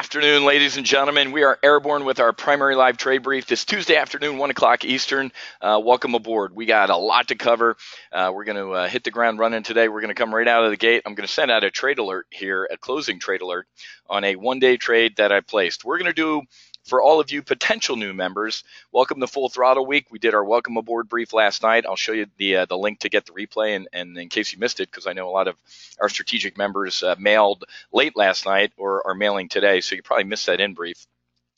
afternoon, ladies and gentlemen. We are airborne with our primary live trade brief this Tuesday afternoon, 1 o'clock Eastern. Welcome aboard. We got a lot to cover. We're going to hit the ground running today. We're going to come right out of the gate. I'm going to send out a trade alert here, a closing trade alert on a one-day trade that I placed. We're going to do, for all of you potential new members, welcome to Full Throttle Week. We did our welcome aboard brief last night. I'll show you the link to get the replay, and in case you missed it, because I know a lot of our strategic members mailed late last night or are mailing today, so you probably missed that in brief.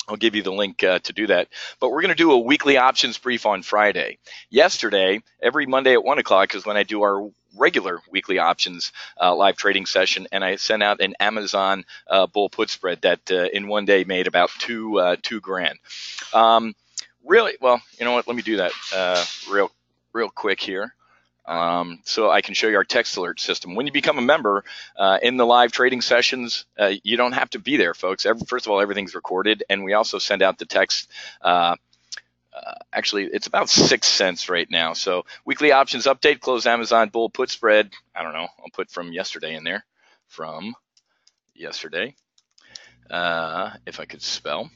I'll give you the link to do that. But we're going to do a weekly options brief on Friday. Yesterday, every Monday at 1 o'clock is when I do our regular weekly options live trading session, and I sent out an Amazon bull put spread that in one day made about two grand. Really, well, you know what? Let me do that real quick here. So I can show you our text alert system. When you become a member in the live trading sessions, you don't have to be there, folks. First of all, everything's recorded, and we also send out the text. Actually, it's about 6 cents right now. So weekly options update, close Amazon bull put spread. I don't know. I'll put from yesterday in there. From yesterday, if I could spell.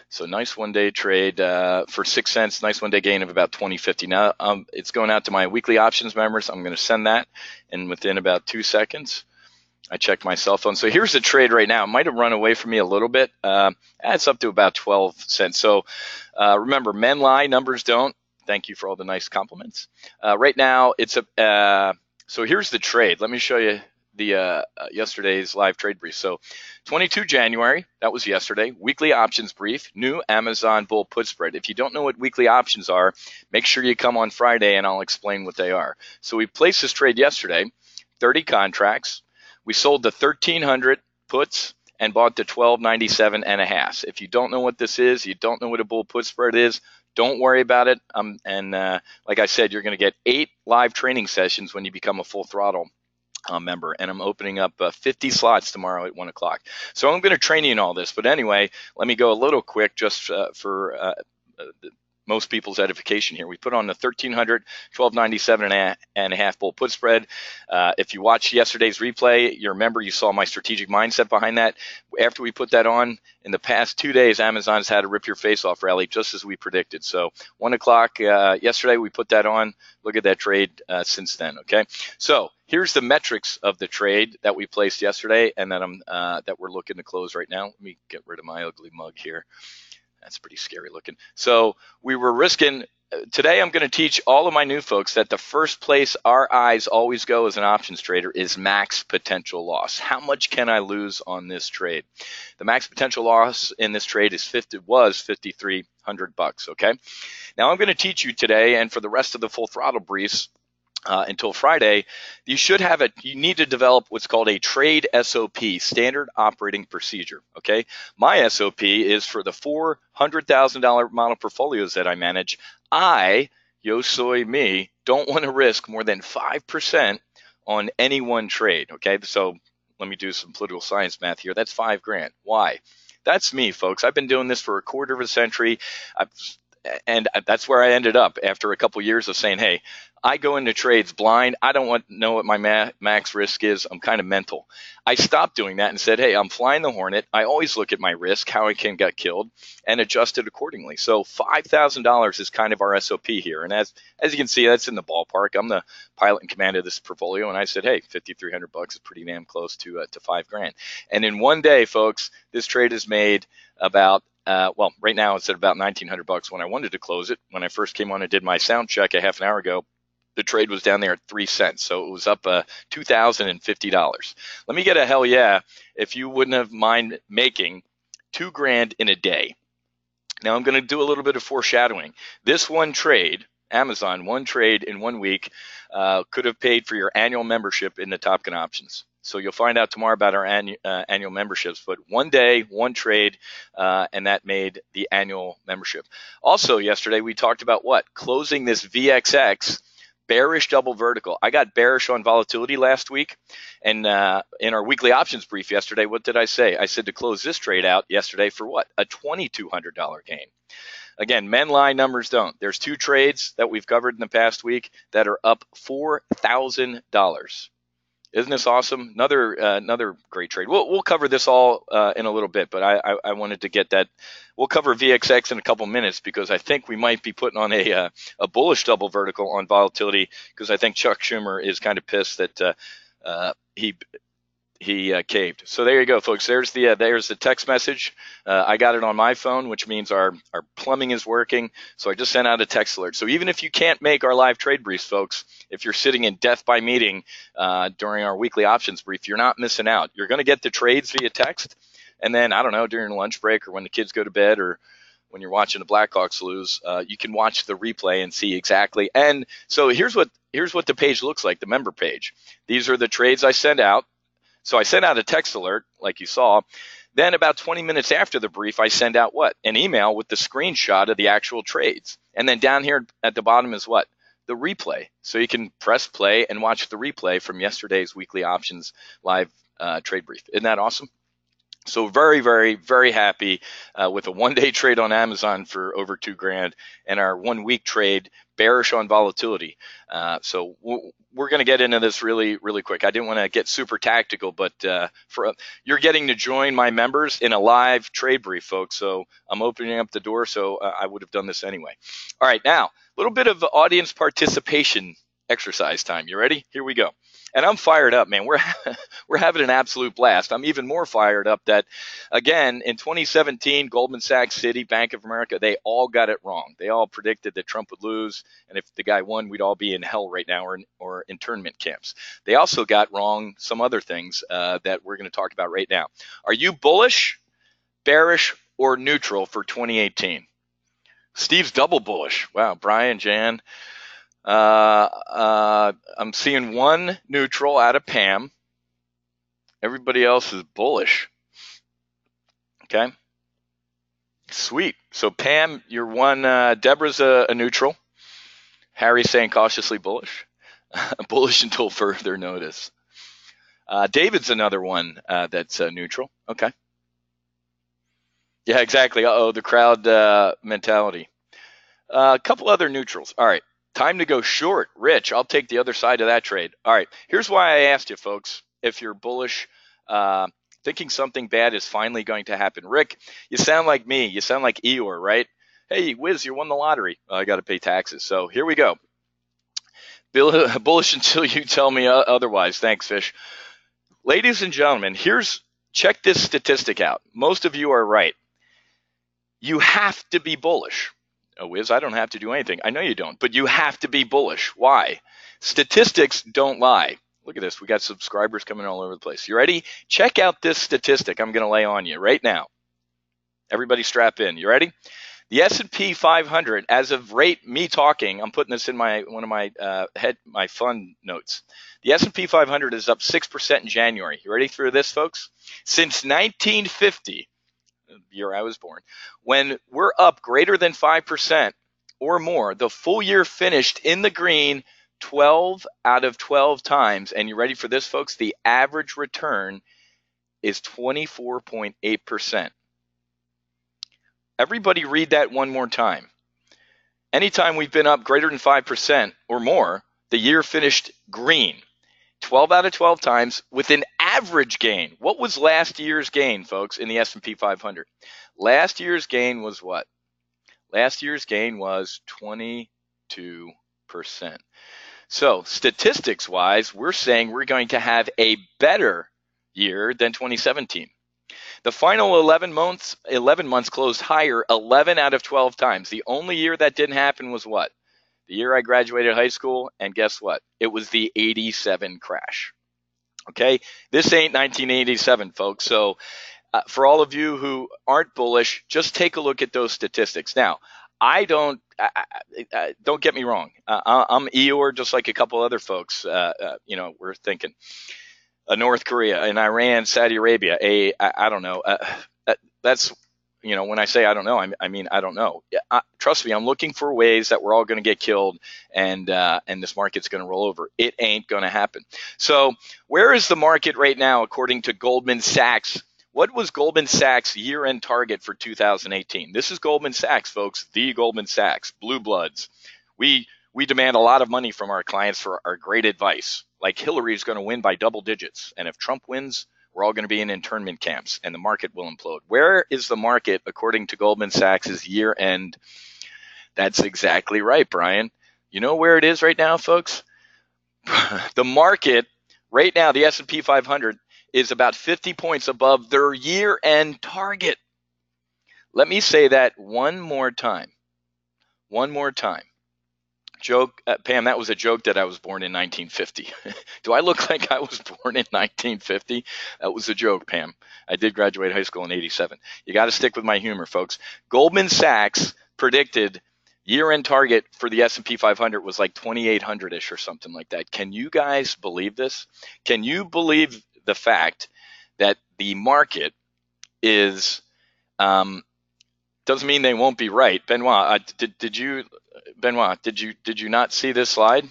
So nice one-day trade for 6 cents, nice one-day gain of about 20.50. Now it's going out to my weekly options members. I'm going to send that, and within about 2 seconds, I checked my cell phone. So here's the trade right now. It might have run away from me a little bit. It's up to about 12 cents. So remember, men lie, numbers don't. Thank you for all the nice compliments. Right now, it's so here's the trade. Let me show you the yesterday's live trade brief. So 22 January, that was yesterday, weekly options brief, new Amazon bull put spread. If you don't know what weekly options are, make sure you come on Friday and I'll explain what they are. So we placed this trade yesterday, 30 contracts. We sold the 1,300 puts and bought the 1297 and a half. If you don't know what this is, you don't know what a bull put spread is, don't worry about it. Like I said, you're going to get 8 live training sessions when you become a Full Throttle member, and I'm opening up 50 slots tomorrow at 1 o'clock. So I'm going to train you in all this. But anyway, let me go a little quick just for most people's edification here. We put on the 1,300, 1297 and a half bull put spread. If you watched yesterday's replay, you remember you saw my strategic mindset behind that. After we put that on, in the past 2 days, Amazon's had a rip your face off rally just as we predicted. So 1 o'clock yesterday, we put that on. Look at that trade since then, okay? So here's the metrics of the trade that we placed yesterday and that we're looking to close right now. Let me get rid of my ugly mug here. That's pretty scary looking. So we were risking, today I'm going to teach all of my new folks that the first place our eyes always go as an options trader is max potential loss. How much can I lose on this trade? The max potential loss in this trade was $5,300, okay? Now I'm going to teach you today, and for the rest of the Full Throttle briefs, until Friday, you need to develop what's called a trade SOP, standard operating procedure, okay? My SOP is for the $400,000 model portfolios that I manage. Yo soy me, don't want to risk more than 5% on any one trade, okay? So let me do some political science math here. That's 5 grand. Why? That's me, folks. I've been doing this for a quarter of a century. And that's where I ended up after a couple years of saying, hey, I go into trades blind. I don't want to know what my max risk is. I'm kind of mental. I stopped doing that and said, hey, I'm flying the Hornet. I always look at my risk, how I can get killed, and adjust it accordingly. So $5,000 is kind of our SOP here. And as you can see, that's in the ballpark. I'm the pilot in command of this portfolio. And I said, hey, $5,300 is pretty damn close to 5 grand. And in one day, folks, this trade is made about well, right now it's at about $1,900 when I wanted to close it. When I first came on and did my sound check a half an hour ago, the trade was down there at 3 cents. So it was up $2,050. Let me get a hell yeah if you wouldn't have mind making 2 grand in a day. Now I'm going to do a little bit of foreshadowing. This one trade, Amazon, one trade in 1 week could have paid for your annual membership in the Top Gun options. So you'll find out tomorrow about our annual memberships. But one day, one trade, and that made the annual membership. Also yesterday, we talked about what? Closing this VXX bearish double vertical. I got bearish on volatility last week. And in our weekly options brief yesterday, what did I say? I said to close this trade out yesterday for what? A $2,200 gain. Again, men lie, numbers don't. There's 2 trades that we've covered in the past week that are up $4,000. Isn't this awesome? Another great trade. We'll cover this all in a little bit, but I wanted to get that. We'll cover VXX in a couple minutes because I think we might be putting on a bullish double vertical on volatility because I think Chuck Schumer is kind of pissed that he caved. So there you go, folks. There's the text message. I got it on my phone, which means our plumbing is working. So I just sent out a text alert. So even if you can't make our live trade briefs, folks, if you're sitting in death by meeting during our weekly options brief, you're not missing out. You're going to get the trades via text. And then, I don't know, during lunch break or when the kids go to bed or when you're watching the Blackhawks lose, you can watch the replay and see exactly. And so here's what the page looks like, the member page. These are the trades I send out. So I sent out a text alert, like you saw. Then about 20 minutes after the brief, I send out what? An email with the screenshot of the actual trades. And then down here at the bottom is what? The replay. So you can press play and watch the replay from yesterday's weekly options live trade brief. Isn't that awesome? So very, very, very happy with a one-day trade on Amazon for over $2,000 and our 1 week trade bearish on volatility. So we're going to get into this really, really quick. I didn't want to get super tactical, but you're getting to join my members in a live trade brief, folks. So I'm opening up the door, so I would have done this anyway. All right, now a little bit of audience participation exercise time. You ready? Here we go. And I'm fired up, man. We're having an absolute blast. I'm even more fired up that, again, in 2017, Goldman Sachs, Citi, Bank of America, they all got it wrong. They all predicted that Trump would lose, and if the guy won, we'd all be in hell right now or internment camps. They also got wrong some other things that we're going to talk about right now. Are you bullish, bearish, or neutral for 2018? Steve's double bullish. Wow, Brian, Jan. I'm seeing one neutral out of Pam. Everybody else is bullish. Okay. Sweet. So Pam, you're one. Deborah's a neutral. Harry's saying cautiously bullish. Bullish until further notice. David's another one that's neutral. Okay. Yeah, exactly. Uh-oh, the crowd mentality. A couple other neutrals. All right. Time to go short. Rich, I'll take the other side of that trade. All right, here's why I asked you, folks, if you're bullish, thinking something bad is finally going to happen. Rick, you sound like me. You sound like Eeyore, right? Hey, Whiz, you won the lottery. I got to pay taxes. So here we go. Bullish until you tell me otherwise. Thanks, Fish. Ladies and gentlemen, check this statistic out. Most of you are right. You have to be bullish. Oh, Wiz, I don't have to do anything. I know you don't, but you have to be bullish. Why? Statistics don't lie. Look at this. We got subscribers coming all over the place. You ready? Check out this statistic I'm going to lay on you right now. Everybody strap in. You ready? The S&P 500, as of me talking, I'm putting this in one of my fund notes. The S&P 500 is up 6% in January. You ready for this, folks? Since 1950, the year I was born, when we're up greater than 5% or more, the full year finished in the green 12 out of 12 times. And you ready for this, folks? The average return is 24.8%. Everybody read that one more time. Anytime we've been up greater than 5% or more, the year finished green 12 out of 12 times with an average gain. What was last year's gain, folks, in the S&P 500? Last year's gain was what? Last year's gain was 22%. So statistics-wise, we're saying we're going to have a better year than 2017. The final 11 months closed higher 11 out of 12 times. The only year that didn't happen was what? The year I graduated high school, and guess what? It was the 87 crash. Okay? This ain't 1987, folks. So for all of you who aren't bullish, just take a look at those statistics. Now, don't get me wrong. I'm Eeyore just like a couple other folks, we're thinking. North Korea and Iran, Saudi Arabia, I don't know. That's, when I say I don't know, I mean I don't know. Trust me, I'm looking for ways that we're all going to get killed and this market's going to roll over. It ain't going to happen. So where is the market right now according to Goldman Sachs? What was Goldman Sachs' year-end target for 2018? This is Goldman Sachs, folks, the Goldman Sachs, blue bloods. We We demand a lot of money from our clients for our great advice. Like Hillary is going to win by double digits. And if Trump wins, we're all going to be in internment camps and the market will implode. Where is the market according to Goldman Sachs' year-end? That's exactly right, Brian. You know where it is right now, folks? The market right now, the S&P 500 is about 50 points above their year-end target. Let me say that one more time. One more time. Joke, Pam, that was a joke that I was born in 1950. Do I look like I was born in 1950? That was a joke, Pam. I did graduate high school in 87. You got to stick with my humor, folks. Goldman Sachs predicted year-end target for the S&P 500 was like 2,800-ish or something like that. Can you guys believe this? Can you believe the fact that the market is doesn't mean they won't be right? Benoit, did you not see this slide?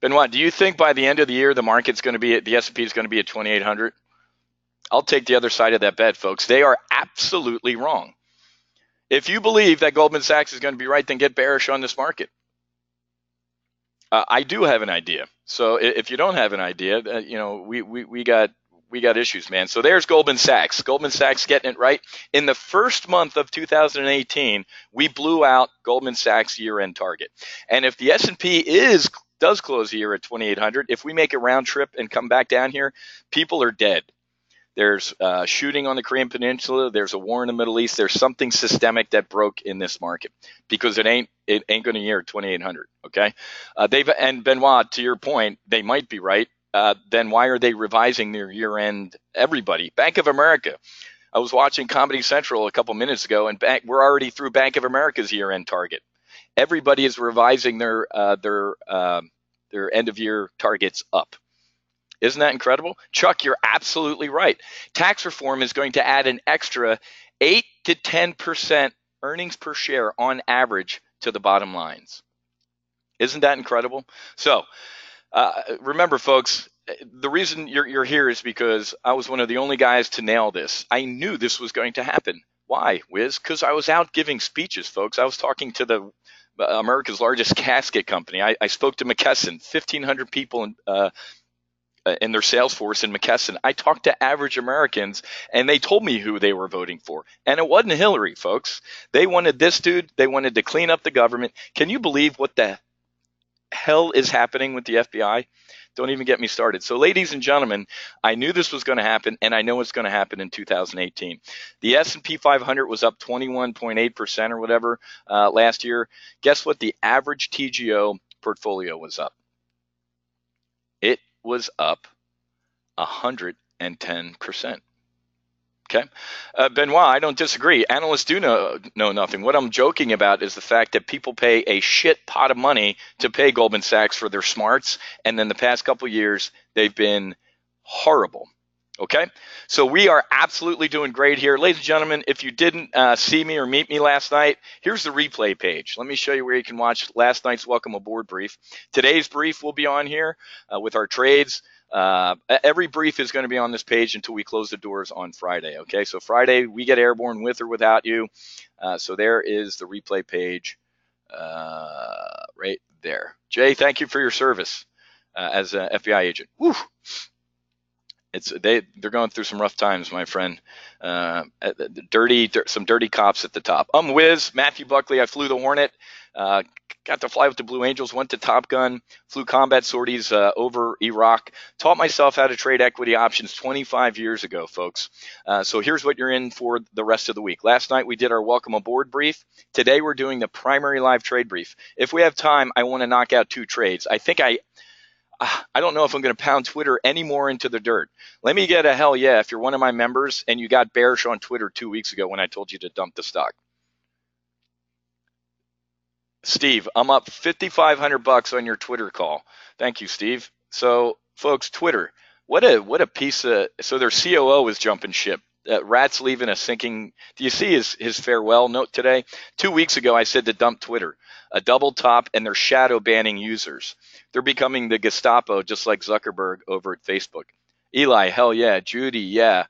Benoit, do you think by the end of the year the market's going to be the S&P is going to be at 2,800? I'll take the other side of that bet, folks. They are absolutely wrong. If you believe that Goldman Sachs is going to be right, then get bearish on this market. I do have an idea. So if you don't have an idea, we got issues, man. So there's Goldman Sachs. Goldman Sachs getting it right. In the first month of 2018, we blew out Goldman Sachs year-end target. And if the S&P does close the year at 2,800, if we make a round trip and come back down here, people are dead. There's shooting on the Korean Peninsula. There's a war in the Middle East. There's something systemic that broke in this market because it ain't going to year 2,800. Okay, and Benoit, to your point, they might be right. Then why are they revising their year-end? Everybody, Bank of America. I was watching Comedy Central a couple minutes ago, and we're already through Bank of America's year-end target. Everybody is revising their end-of-year targets up. Isn't that incredible? Chuck, you're absolutely right. Tax reform is going to add an extra 8 to 10% earnings per share on average to the bottom lines. Isn't that incredible? So remember, folks, the reason you're here is because I was one of the only guys to nail this. I knew this was going to happen. Why, Whiz? Because I was out giving speeches, folks. I was talking to America's largest casket company. I spoke to McKesson, 1,500 people in their sales force in McKesson. I talked to average Americans, and they told me who they were voting for. And it wasn't Hillary, folks. They wanted this dude. They wanted to clean up the government. Can you believe what the hell is happening with the FBI? Don't even get me started. So, ladies and gentlemen, I knew this was going to happen, and I know it's going to happen in 2018. The S&P 500 was up 21.8% or whatever last year. Guess what? The average TGO portfolio was up. It was up 110%. Okay. Benoit, I don't disagree. Analysts do know nothing. What I'm joking about is the fact that people pay a shit pot of money to pay Goldman Sachs for their smarts, and then the past couple of years, they've been horrible. Okay, so we are absolutely doing great here. Ladies and gentlemen, if you didn't see me or meet me last night, here's the replay page. Let me show you where you can watch last night's Welcome Aboard brief. Today's brief will be on here with our trades. Every brief is going to be on this page until we close the doors on Friday. Okay, so Friday we get airborne with or without you. So there is the replay page right there. Jay, thank you for your service as an FBI agent. Woo! They're going through some rough times, my friend. Some dirty cops at the top. I'm Whiz, Matthew Buckley. I flew the Hornet. Got to fly with the Blue Angels, went to Top Gun, flew combat sorties over Iraq, taught myself how to trade equity options 25 years ago, folks. So here's what you're in for the rest of the week. Last night we did our Welcome Aboard brief. Today we're doing the primary live trade brief. If we have time, I want to knock out 2 trades. I don't know if I'm going to pound Twitter any more into the dirt. Let me get a hell yeah if you're one of my members and you got bearish on Twitter 2 weeks ago when I told you to dump the stock. Steve, I'm up $5,500 on your Twitter call. Thank you, Steve. So, folks, Twitter, what a piece of. So their COO is jumping ship. Rat's leaving a sinking. Do you see his farewell note today? 2 weeks ago, I said to dump Twitter, a double top, and they're shadow banning users. They're becoming the Gestapo, just like Zuckerberg over at Facebook. Eli, hell yeah. Judy, yeah.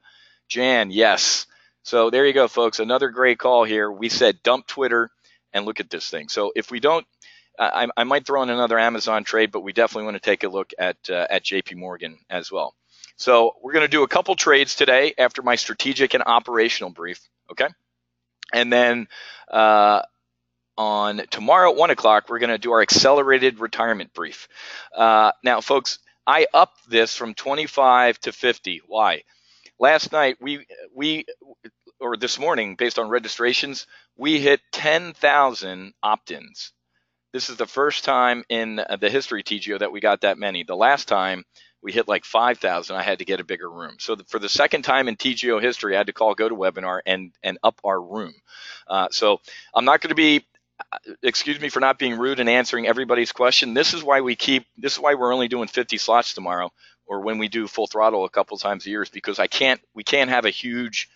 Jan, yes. So there you go, folks. Another great call here. We said dump Twitter and look at this thing. So if we don't, I might throw in another Amazon trade, but we definitely want to take a look at JP Morgan as well. So we're going to do a couple trades today after my strategic and operational brief, okay? And then on tomorrow at 1 o'clock, we're going to do our accelerated retirement brief. Now, folks, I upped this from 25 to 50. Why? Last night, or this morning, based on registrations, we hit 10,000 opt-ins. This is the first time in the history, TGO, that we got that many. The last time we hit like 5,000, I had to get a bigger room. So for the second time in TGO history, I had to call GoToWebinar and up our room. So I'm not going to be, excuse me for not being rude and answering everybody's question. This is why we're only doing 50 slots tomorrow, or when we do full throttle a couple times a year, is because we can't have a huge,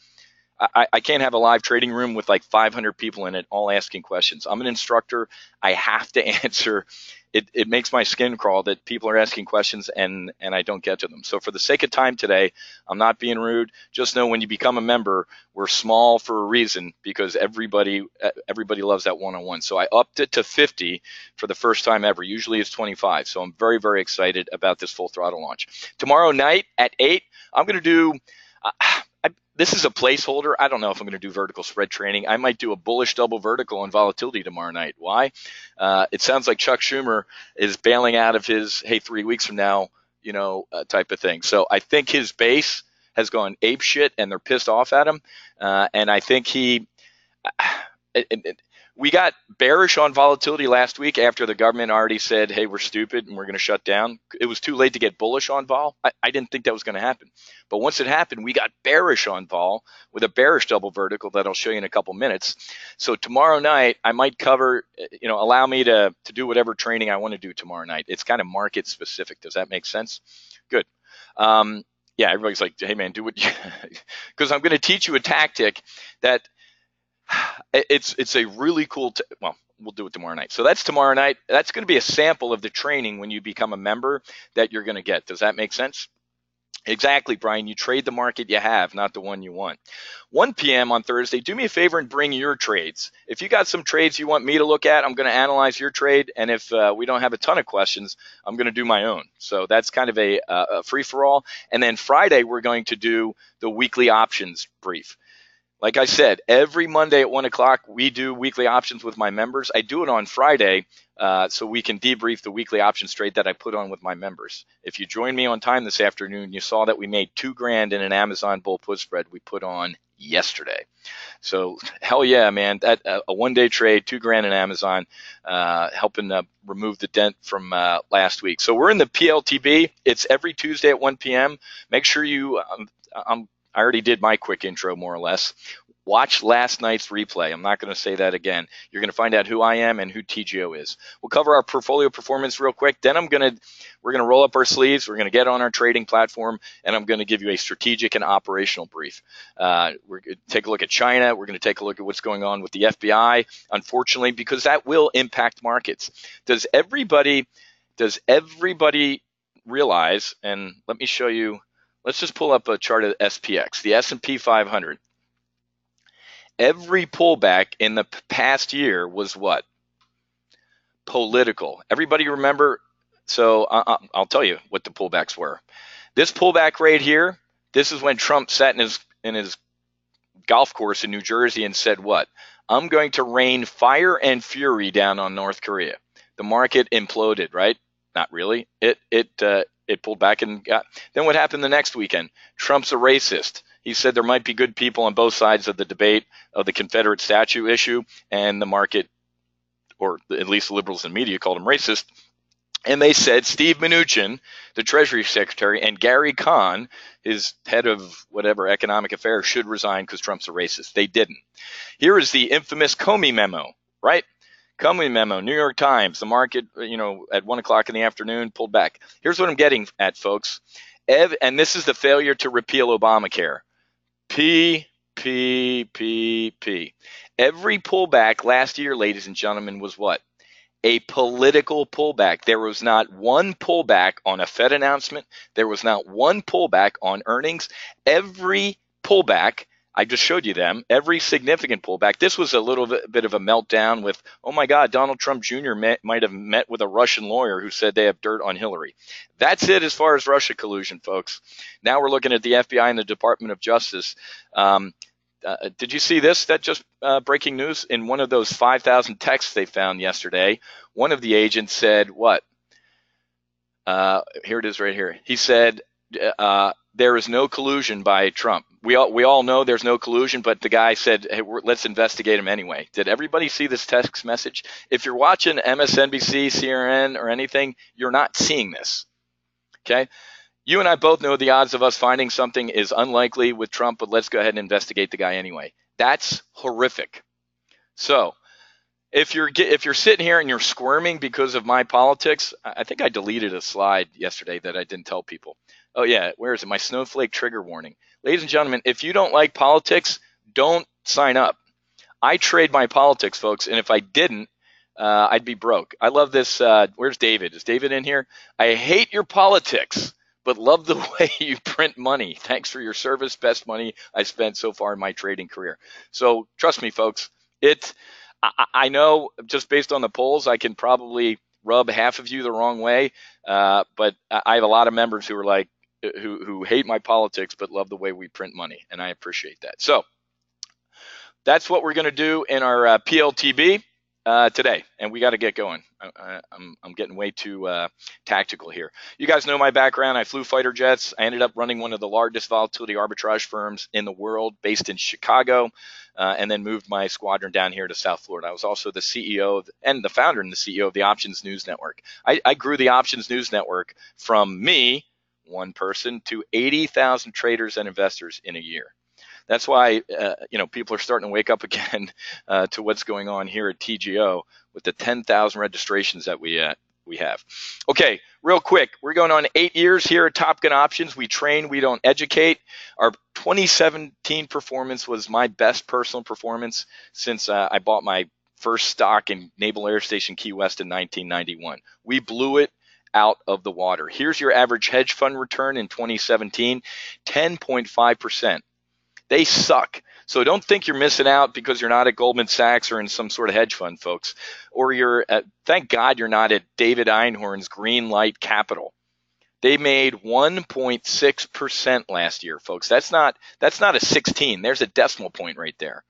I can't have a live trading room with like 500 people in it all asking questions. I'm an instructor. I have to answer. It makes my skin crawl that people are asking questions and I don't get to them. So for the sake of time today, I'm not being rude. Just know when you become a member, we're small for a reason, because everybody loves that one-on-one. So I upped it to 50 for the first time ever. Usually it's 25. So I'm very, very excited about this full throttle launch. Tomorrow night at 8, I'm going to do this is a placeholder. I don't know if I'm going to do vertical spread training. I might do a bullish double vertical on volatility tomorrow night. Why? It sounds like Chuck Schumer is bailing out of his, hey, 3 weeks from now, type of thing. So I think his base has gone ape shit and they're pissed off at him. And I think we got bearish on volatility last week after the government already said, hey, we're stupid and we're going to shut down. It was too late to get bullish on vol. I didn't think that was going to happen. But once it happened, we got bearish on vol with a bearish double vertical that I'll show you in a couple minutes. So tomorrow night, I might cover, allow me to do whatever training I want to do tomorrow night. It's kind of market specific. Does that make sense? Good. Yeah, everybody's like, hey, man, do what you, because I'm going to teach you a tactic that it's a really cool, well, we'll do it tomorrow night. So that's tomorrow night. That's going to be a sample of the training when you become a member that you're going to get. Does that make sense? Exactly, Brian. You trade the market you have, not the one you want. 1 p.m. on Thursday, do me a favor and bring your trades. If you got some trades you want me to look at, I'm going to analyze your trade. And if we don't have a ton of questions, I'm going to do my own. So that's kind of a free-for-all. And then Friday, we're going to do the weekly options brief. Like I said, every Monday at 1 o'clock, we do weekly options with my members. I do it on Friday so we can debrief the weekly options trade that I put on with my members. If you joined me on time this afternoon, you saw that we made $2,000 in an Amazon bull put spread we put on yesterday. So hell yeah, man, that a one-day trade, $2,000 in Amazon, helping remove the dent from last week. So we're in the PLTB. It's every Tuesday at 1 p.m. Make sure you I already did my quick intro, more or less. Watch last night's replay. I'm not going to say that again. You're going to find out who I am and who TGO is. We'll cover our portfolio performance real quick. Then we're going to roll up our sleeves. We're going to get on our trading platform, and I'm going to give you a strategic and operational brief. We're going to take a look at China. We're going to take a look at what's going on with the FBI, unfortunately, because that will impact markets. Does everybody realize, and let me show you. Let's just pull up a chart of SPX, the S&P 500. Every pullback in the past year was what? Political. Everybody remember? So I'll tell you what the pullbacks were. This pullback right here, this is when Trump sat in his golf course in New Jersey and said what? I'm going to rain fire and fury down on North Korea. The market imploded, right? Not really. It pulled back and then what happened the next weekend? Trump's a racist. He said there might be good people on both sides of the debate of the Confederate statue issue, and the market, or at least the liberals and media, called him racist. And they said Steve Mnuchin, the Treasury Secretary, and Gary Kahn, his head of whatever economic affairs, should resign because Trump's a racist. They didn't. Here is the infamous Comey memo, right? Comey memo, New York Times, the market, at 1 o'clock in the afternoon, pulled back. Here's what I'm getting at, folks. And this is the failure to repeal Obamacare. P. Every pullback last year, ladies and gentlemen, was what? A political pullback. There was not one pullback on a Fed announcement. There was not one pullback on earnings. Every pullback, I just showed you them. Every significant pullback. This was a little bit of a meltdown with, oh my God, Donald Trump Jr. might have met with a Russian lawyer who said they have dirt on Hillary. That's it as far as Russia collusion, folks. Now we're looking at the FBI and the Department of Justice. Did you see this? That just breaking news in one of those 5,000 texts they found yesterday. One of the agents said what? Here it is right here. He said, there is no collusion by Trump. We all know there's no collusion, but the guy said, hey, let's investigate him anyway. Did everybody see this text message? If you're watching MSNBC, CNN, or anything, you're not seeing this. Okay? You and I both know the odds of us finding something is unlikely with Trump, but let's go ahead and investigate the guy anyway. That's horrific. So if you're sitting here and you're squirming because of my politics, I think I deleted a slide yesterday that I didn't tell people. Oh, yeah, where is it? My snowflake trigger warning. Ladies and gentlemen, if you don't like politics, don't sign up. I trade my politics, folks, and if I didn't, I'd be broke. I love this. Where's David? Is David in here? I hate your politics, but love the way you print money. Thanks for your service. Best money I spent so far in my trading career. So trust me, folks, I know just based on the polls, I can probably rub half of you the wrong way, but I have a lot of members who are like, who hate my politics but love the way we print money, and I appreciate that. So that's what we're going to do in our PLTB today, and we got to get going. I'm getting way too tactical here. You guys know my background. I flew fighter jets. I ended up running one of the largest volatility arbitrage firms in the world, based in Chicago, and then moved my squadron down here to South Florida. I was also the CEO and the founder and the CEO of the Options News Network. I grew the Options News Network from me, one person, to 80,000 traders and investors in a year. That's why people are starting to wake up again to what's going on here at TGO with the 10,000 registrations that we have. Okay, real quick, we're going on 8 years here at Top Gun Options. We train, we don't educate. Our 2017 performance was my best personal performance since I bought my first stock in Naval Air Station Key West in 1991. We blew it out of the water. Here's your average hedge fund return in 2017, 10.5%. They suck. So don't think you're missing out because you're not at Goldman Sachs or in some sort of hedge fund, folks. Or you're thank God you're not at David Einhorn's Green Light Capital. They made 1.6% last year, folks. That's not a 16. There's a decimal point right there.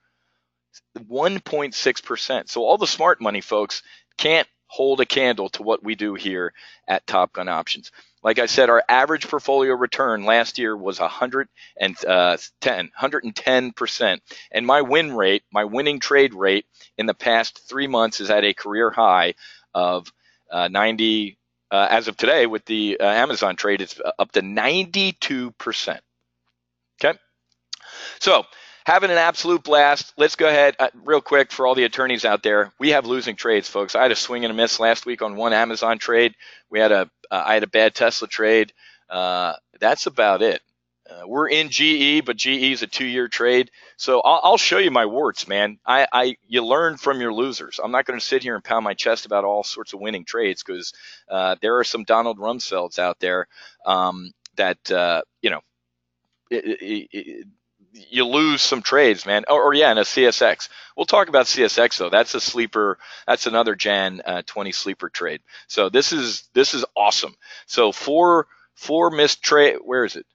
1.6%. So all the smart money folks can't hold a candle to what we do here at Top Gun Options. Like I said, our average portfolio return last year was 110%. And my win rate, my winning trade rate in the past 3 months is at a career high of 90. As of today, with the Amazon trade, it's up to 92%. Okay. So having an absolute blast. Let's go ahead real quick for all the attorneys out there. We have losing trades, folks. I had a swing and a miss last week on one Amazon trade. I had a bad Tesla trade. That's about it. We're in GE, but GE is a 2-year trade. So I'll show you my warts, man. You learn from your losers. I'm not going to sit here and pound my chest about all sorts of winning trades because there are some Donald Rumsfelds out there that you lose some trades, man. Or in a CSX. We'll talk about CSX though. That's a sleeper. That's another Jan 20 sleeper trade. So this is awesome. So four missed trade. Where is it?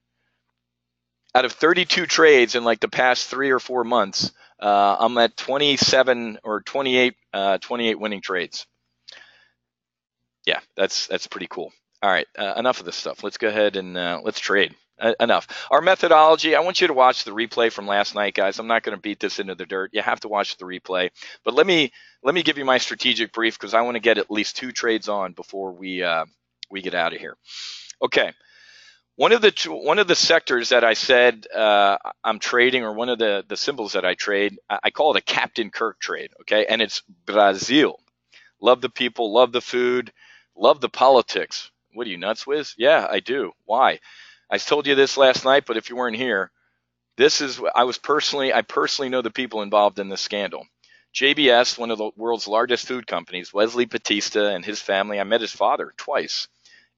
Out of 32 trades in like the past 3 or 4 months, I'm at 27 or 28 winning trades. Yeah, that's pretty cool. All right, enough of this stuff. Let's go ahead and let's trade. Enough. Our methodology, I want you to watch the replay from last night, guys. I'm not going to beat this into the dirt. You have to watch the replay. But let me give you my strategic brief because I want to get at least 2 trades on before we get out of here. Okay. One of the sectors that I said I'm trading, or one of the symbols that I trade, I call it a Captain Kirk trade, okay? And it's Brazil. Love the people, love the food, love the politics. What are you, nuts, Whiz? Yeah, I do. Why? I told you this last night, but if you weren't here, I personally know the people involved in this scandal. JBS, one of the world's largest food companies, Wesley Batista and his family, I met his father twice.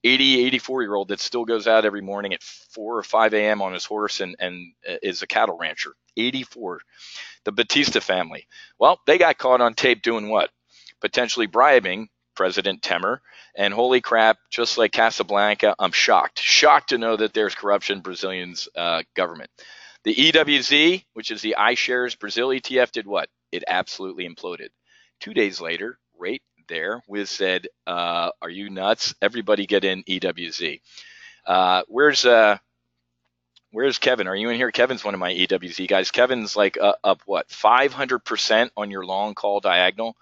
84-year-old that still goes out every morning at 4 or 5 a.m. on his horse and is a cattle rancher. 84. The Batista family. Well, they got caught on tape doing what? Potentially bribing President Temer. And holy crap, just like Casablanca, I'm shocked. Shocked to know that there's corruption in Brazilian's government. The EWZ, which is the iShares Brazil ETF, did what? It absolutely imploded. 2 days later, right there, Whiz said, are you nuts? Everybody get in EWZ. Where's Kevin? Are you in here? Kevin's one of my EWZ guys. Kevin's like up what, 500% on your long call diagonal.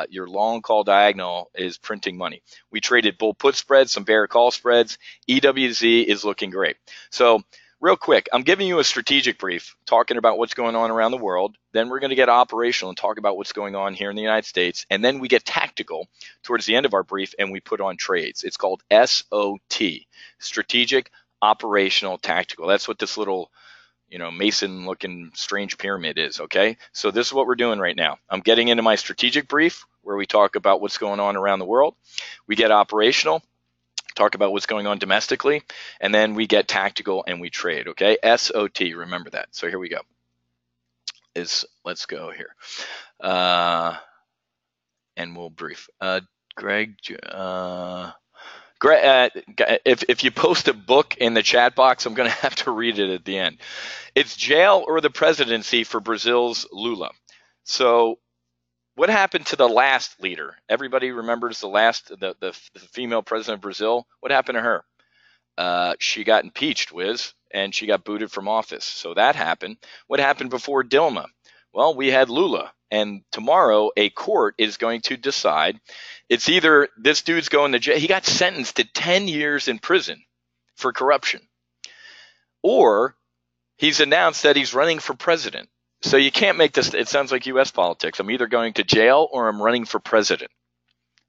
Your long call diagonal is printing money. We traded bull put spreads, some bear call spreads. EWZ is looking great. So real quick, I'm giving you a strategic brief talking about what's going on around the world. Then we're going to get operational and talk about what's going on here in the United States. And then we get tactical towards the end of our brief and we put on trades. It's called SOT, strategic, operational, tactical. That's what this little, Mason looking strange pyramid is. Okay. So this is what we're doing right now. I'm getting into my strategic brief where we talk about what's going on around the world. We get operational, talk about what's going on domestically, and then we get tactical and we trade. Okay. SOT. Remember that. So here we go. Let's go here. And we'll brief. Greg, if you post a book in the chat box, I'm going to have to read it at the end. It's jail or the presidency for Brazil's Lula. So what happened to the last leader? Everybody remembers the female president of Brazil. What happened to her? She got impeached, Whiz, and she got booted from office. So that happened. What happened before Dilma? Well, we had Lula. And tomorrow, a court is going to decide. It's either this dude's going to jail. He got sentenced to 10 years in prison for corruption. Or he's announced that he's running for president. So you can't make this. It sounds like U.S. politics. I'm either going to jail or I'm running for president.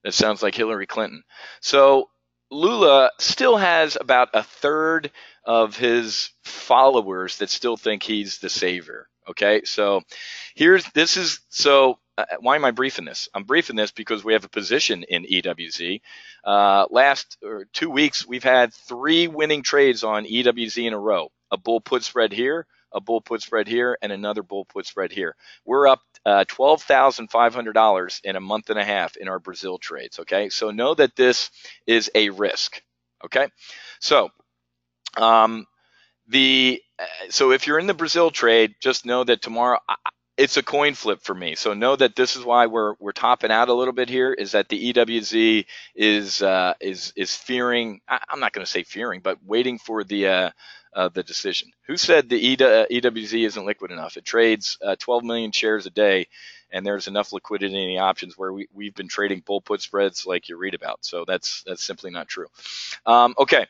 It sounds like Hillary Clinton. So Lula still has about a third of his followers that still think he's the savior. Okay, so why am I briefing this? I'm briefing this because we have a position in EWZ. Last 2 weeks, we've had 3 winning trades on EWZ in a row. A bull put spread here, a bull put spread here, and another bull put spread here. We're up $12,500 in a month and a half in our Brazil trades. Okay, so know that this is a risk. Okay, so so if you're in the Brazil trade, just know that tomorrow it's a coin flip for me. So know that this is why we're topping out a little bit here. Is that the EWZ is fearing? I'm not going to say fearing, but waiting for the decision. Who said the EWZ isn't liquid enough? It trades 12 million shares a day, and there's enough liquidity in the options where we've been trading bull put spreads like you read about. So that's simply not true. Okay.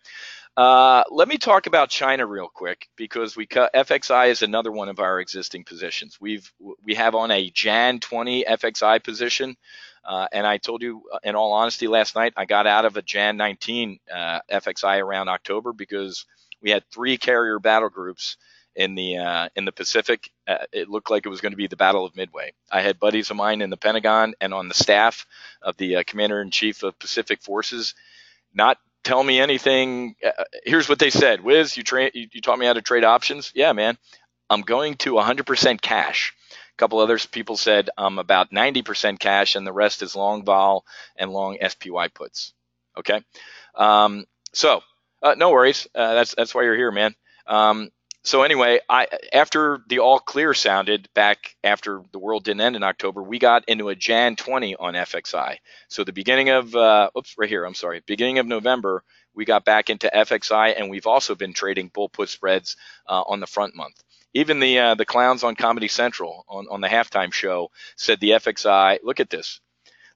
Let me talk about China real quick because FXI is another one of our existing positions. We have on a Jan 20 FXI position, and I told you in all honesty last night I got out of a Jan 19 FXI around October because we had 3 carrier battle groups in the Pacific. It looked like it was going to be the Battle of Midway. I had buddies of mine in the Pentagon and on the staff of the Commander-in-Chief of Pacific Forces not tell me anything. Here's what they said. Whiz, you taught me how to trade options? Yeah, man. I'm going to 100% cash. A couple other people said I'm about 90% cash and the rest is long vol and long SPY puts. Okay. So no worries. That's why you're here, man. So anyway, after the all clear sounded back after the world didn't end in October, we got into a Jan 20 on FXI. So the beginning of, beginning of November, we got back into FXI, and we've also been trading bull put spreads on the front month. Even the clowns on Comedy Central on the halftime show said the FXI, look at this.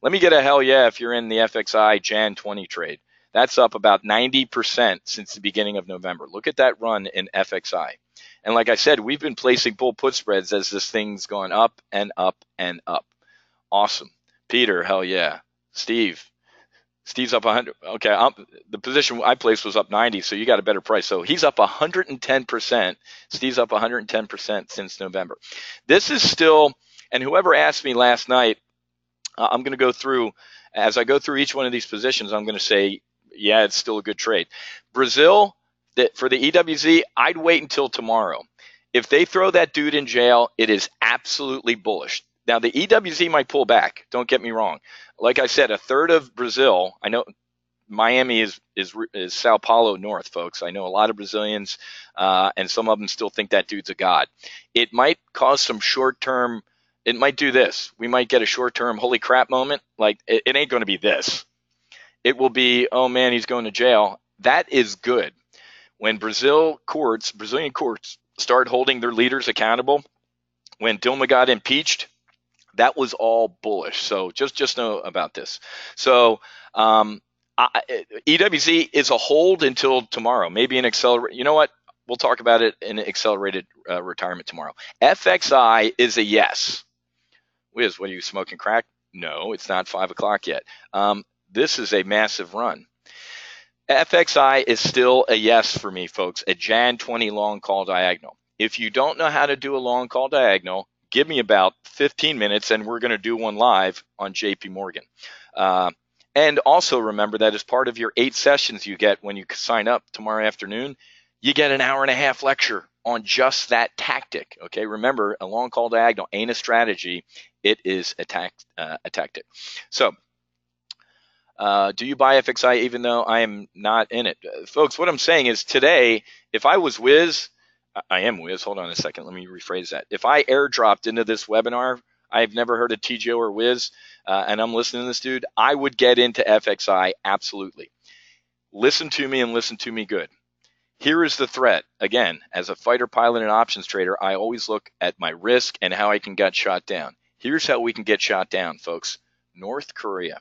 Let me get a hell yeah if you're in the FXI Jan 20 trade. That's up about 90% since the beginning of November. Look at that run in FXI. And like I said, we've been placing bull put spreads as this thing's gone up and up and up. Awesome. Peter, hell yeah. Steve's up 100. Okay, the position I placed was up 90, so you got a better price. So he's up 110%. Steve's up 110% since November. This is still, and whoever asked me last night, I'm going to go through, as I go through each one of these positions, I'm going to say, yeah, it's still a good trade. Brazil, for the EWZ, I'd wait until tomorrow. If they throw that dude in jail, it is absolutely bullish. Now, the EWZ might pull back. Don't get me wrong. Like I said, a third of Brazil, I know Miami is Sao Paulo North, folks. I know a lot of Brazilians, and some of them still think that dude's a god. It might cause some short-term, it might do this. We might get a short-term holy crap moment. Like, it ain't going to be this. It will be, oh man, he's going to jail. That is good. When Brazilian courts start holding their leaders accountable, when Dilma got impeached, that was all bullish. So just know about this. So EWZ is a hold until tomorrow, maybe an accelerated. You know what? We'll talk about it in accelerated retirement tomorrow. FXI is a yes. Whiz, what are you smoking crack? No, it's not 5 o'clock yet. This is a massive run. FXI is still a yes for me, folks. A Jan 20 long call diagonal. If you don't know how to do a long call diagonal, give me about 15 minutes and we're going to do one live on JP Morgan. And also remember that as part of your 8 sessions you get when you sign up tomorrow afternoon, you get an hour-and-a-half lecture on just that tactic. Okay, remember, a long call diagonal ain't a strategy. It is a tactic. So, do you buy FXI even though I am not in it? Folks, what I'm saying is today, if I was Whiz, I am Whiz. Hold on a second. Let me rephrase that. If I airdropped into this webinar, I've never heard of TGO or Whiz, and I'm listening to this dude, I would get into FXI absolutely. Listen to me and listen to me good. Here is the threat. Again, as a fighter pilot and options trader, I always look at my risk and how I can get shot down. Here's how we can get shot down, folks. North Korea.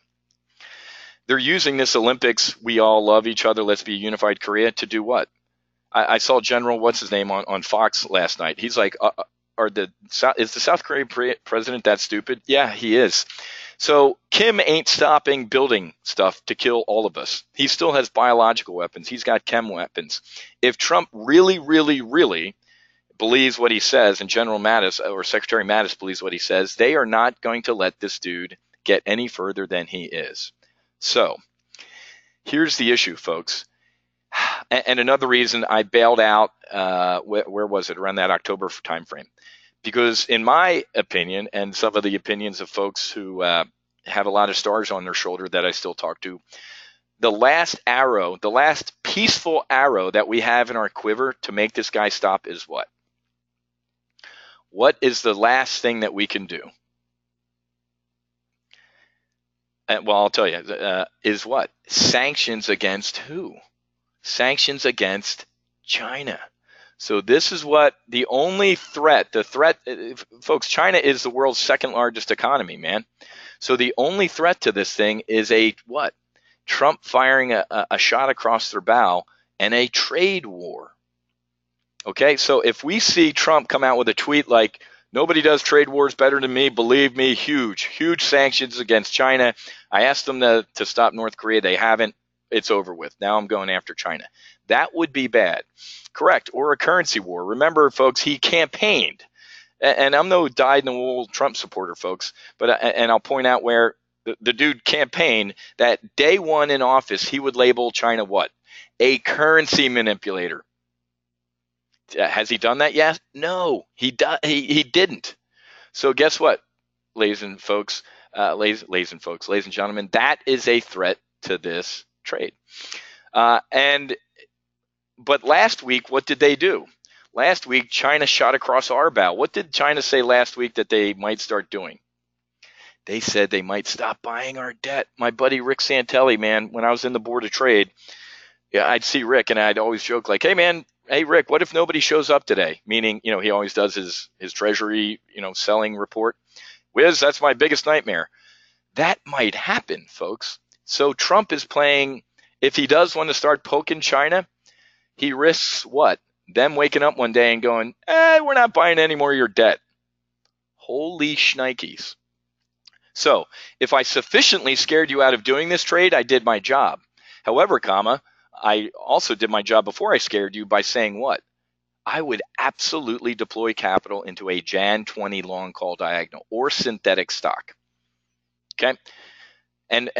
They're using this Olympics, we all love each other, let's be a unified Korea, to do what? I saw General, what's his name, on Fox last night. He's like, is the South Korean president that stupid? Yeah, he is. So Kim ain't stopping building stuff to kill all of us. He still has biological weapons. He's got chem weapons. If Trump really, really, really believes what he says, and General Mattis or Secretary Mattis believes what he says, they are not going to let this dude get any further than he is. So here's the issue, folks. And another reason I bailed out, where was it, around that October timeframe? Because in my opinion, and some of the opinions of folks who have a lot of stars on their shoulder that I still talk to, the last arrow, the last peaceful arrow that we have in our quiver to make this guy stop is what? What is the last thing that we can do? Well, I'll tell you, is what? Sanctions against who? Sanctions against China. So this is what the only threat, folks, China is the world's second largest economy, man. So the only threat to this thing is a what? Trump firing a shot across their bow and a trade war. Okay, so if we see Trump come out with a tweet like, nobody does trade wars better than me, believe me, huge sanctions against China. I asked them to stop North Korea. They haven't. It's over with. Now I'm going after China. That would be bad. Correct. Or a currency war. Remember, folks, he campaigned. And I'm no dyed-in-the-wool Trump supporter, folks. But and I'll point out where the dude campaigned that day one in office, he would label China what? A currency manipulator. Has he done that yet? No, he didn't. So guess what, ladies and gentlemen, that is a threat to this trade. But last week, what did they do? Last week, China shot across our bow. What did China say last week that they might start doing? They said they might stop buying our debt. My buddy Rick Santelli, man, when I was in the board of trade, yeah, I'd see Rick and I'd always joke like, hey, Rick, what if nobody shows up today? Meaning, he always does his treasury, selling report. Whiz, that's my biggest nightmare. That might happen, folks. So Trump is playing, if he does want to start poking China, he risks what? Them waking up one day and going, we're not buying any more of your debt. Holy shnikes. So if I sufficiently scared you out of doing this trade, I did my job. However, I also did my job before I scared you by saying what? I would absolutely deploy capital into a Jan 20 long call diagonal or synthetic stock. Okay? And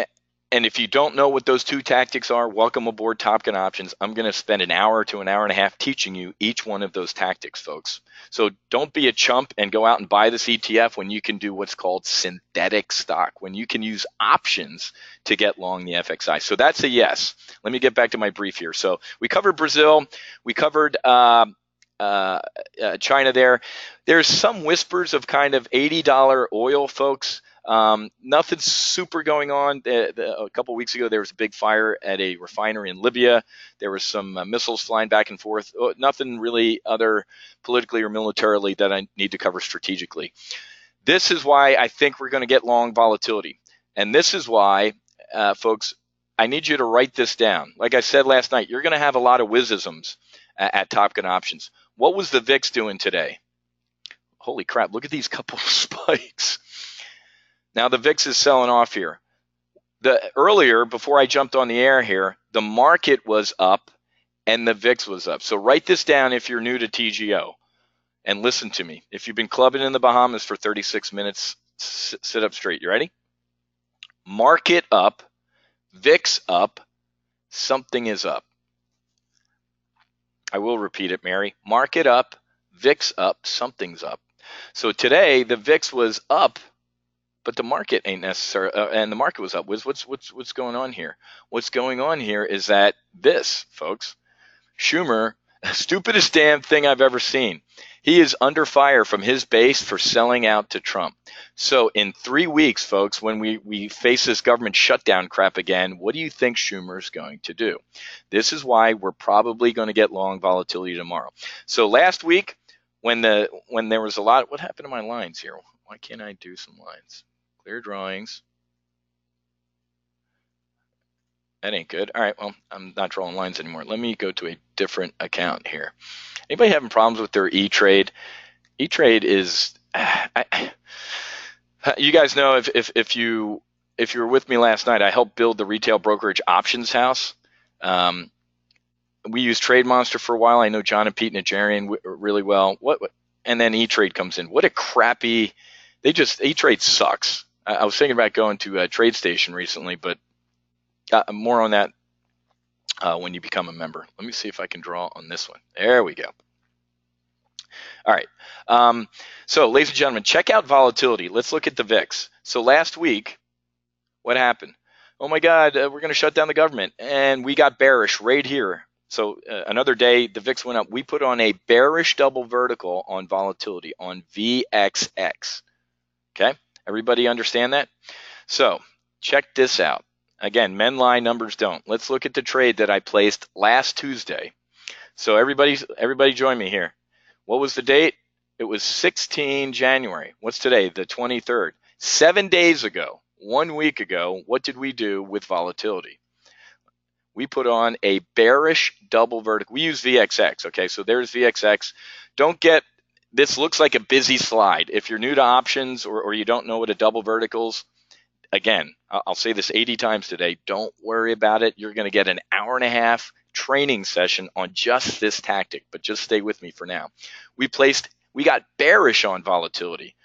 And if you don't know what those two tactics are, welcome aboard Top Gun Options. I'm going to spend an hour to an hour and a half teaching you each one of those tactics, folks. So don't be a chump and go out and buy this ETF when you can do what's called synthetic stock, when you can use options to get long the FXI. So that's a yes. Let me get back to my brief here. So we covered Brazil. We covered China there. There's some whispers of kind of $80 oil, folks. Nothing super going on. A couple of weeks ago, there was a big fire at a refinery in Libya. There was some missiles flying back and forth. Nothing really other politically or militarily that I need to cover strategically. This is why I think we're going to get long volatility. And this is why, folks, I need you to write this down. Like I said last night, you're going to have a lot of Whizisms at Top Gun Options. What was the VIX doing today? Holy crap, look at these couple of spikes. Now the VIX is selling off here. Earlier, before I jumped on the air here, the market was up and the VIX was up. So write this down if you're new to TGO. And listen to me. If you've been clubbing in the Bahamas for 36 minutes, sit up straight. You ready? Market up, VIX up, something is up. I will repeat it, Mary. Market up, VIX up, something's up. So today the VIX was up, but the market ain't necessary, and the market was up. What's going on here? What's going on here is that this, folks, Schumer, stupidest damn thing I've ever seen. He is under fire from his base for selling out to Trump. So in 3 weeks, folks, when we face this government shutdown crap again, what do you think Schumer's going to do? This is why we're probably going to get long volatility tomorrow. So last week, when there was a lot, what happened to my lines here? Why can't I do some lines? Clear drawings. That ain't good. All right, well, I'm not drawing lines anymore. Let me go to a different account here. Anybody having problems with their E-Trade? E-Trade is, you guys know if you were with me last night, I helped build the retail brokerage options house. We used Trade Monster for a while. I know John and Pete Najarian really well. And then E-Trade comes in. What a crappy, E-Trade sucks. I was thinking about going to a TradeStation recently, but more on that when you become a member. Let me see if I can draw on this one. There we go. All right. So, ladies and gentlemen, check out volatility. Let's look at the VIX. So last week, what happened? Oh my God, we're going to shut down the government, and we got bearish right here. So another day, the VIX went up. We put on a bearish double vertical on volatility on VXX. Okay, everybody understand that? So check this out. Again, men lie, numbers don't. Let's look at the trade that I placed last Tuesday. So everybody join me here. What was the date? It was 16 January. What's today? The 23rd. 7 days ago, 1 week ago, what did we do with volatility? We put on a bearish double vertical. We use VXX, okay? So there's VXX. This looks like a busy slide. If you're new to options or you don't know what a double vertical's, again, I'll say this 80 times today, don't worry about it. You're going to get an hour and a half training session on just this tactic, but just stay with me for now. We got bearish on volatility.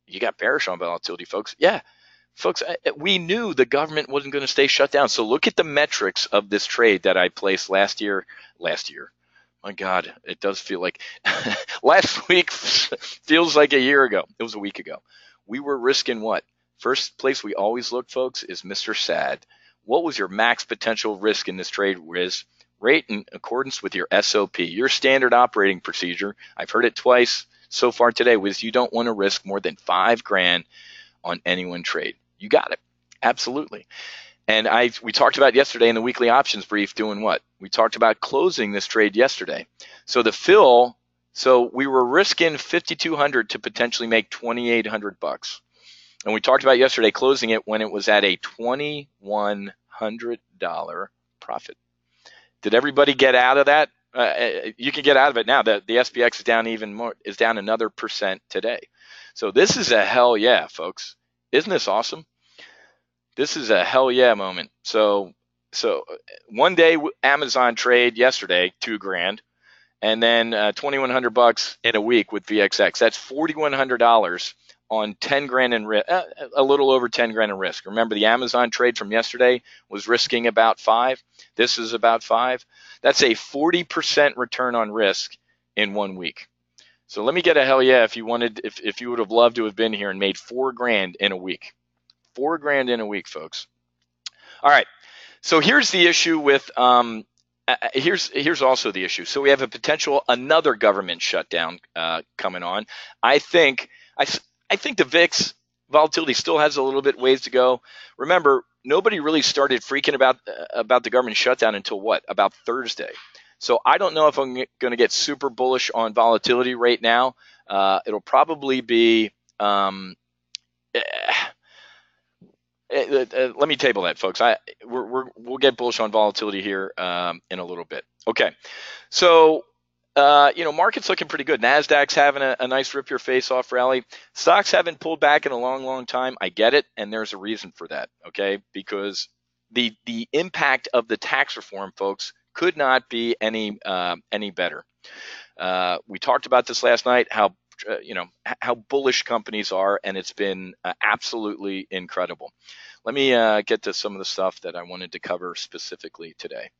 You got bearish on volatility, folks. Yeah. Folks, we knew the government wasn't going to stay shut down. So look at the metrics of this trade that I placed last year. My God, it does feel like last week feels like a year ago. It was a week ago. We were risking what? First place we always look, folks, is Mr. Sad. What was your max potential risk in this trade, Whiz? Rate in accordance with your SOP, your standard operating procedure. I've heard it twice so far today, Whiz. You don't want to risk more than $5,000 on any one trade. You got it. Absolutely. And we talked about yesterday in the weekly options brief doing what? We talked about closing this trade yesterday. So the fill, so we were risking $5,200 to potentially make $2,800. And we talked about yesterday closing it when it was at a $2,100 profit. Did everybody get out of that? You can get out of it now. The SPX is down even more, is down another % today. So this is a hell yeah, folks. Isn't this awesome? This is a hell yeah moment. So one day Amazon trade yesterday, $2,000, and then $2,100 in a week with VXX. That's $4,100 on 10 grand in risk, a little over 10 grand in risk. Remember, the Amazon trade from yesterday was risking about 5. This is about 5. That's a 40% return on risk in 1 week. So let me get a hell yeah if you wanted, if you would have loved to have been here and made 4 grand in a week. 4 grand in a week, folks. All right. So here's the issue with here's also the issue. So we have a potential another government shutdown coming on. I think the VIX volatility still has a little bit ways to go. Remember, nobody really started freaking about the government shutdown until what? About Thursday. So I don't know if I'm going to get super bullish on volatility right now. It'll probably be let me table that, folks. We'll get bullish on volatility here in a little bit. Okay, so market's looking pretty good. Nasdaq's having a nice rip your face off rally. Stocks haven't pulled back in a long time. I get it, and there's a reason for that. Okay, because the impact of the tax reform, folks, could not be any better. We talked about this last night. How bullish companies are, and it's been absolutely incredible. Let me get to some of the stuff that I wanted to cover specifically today.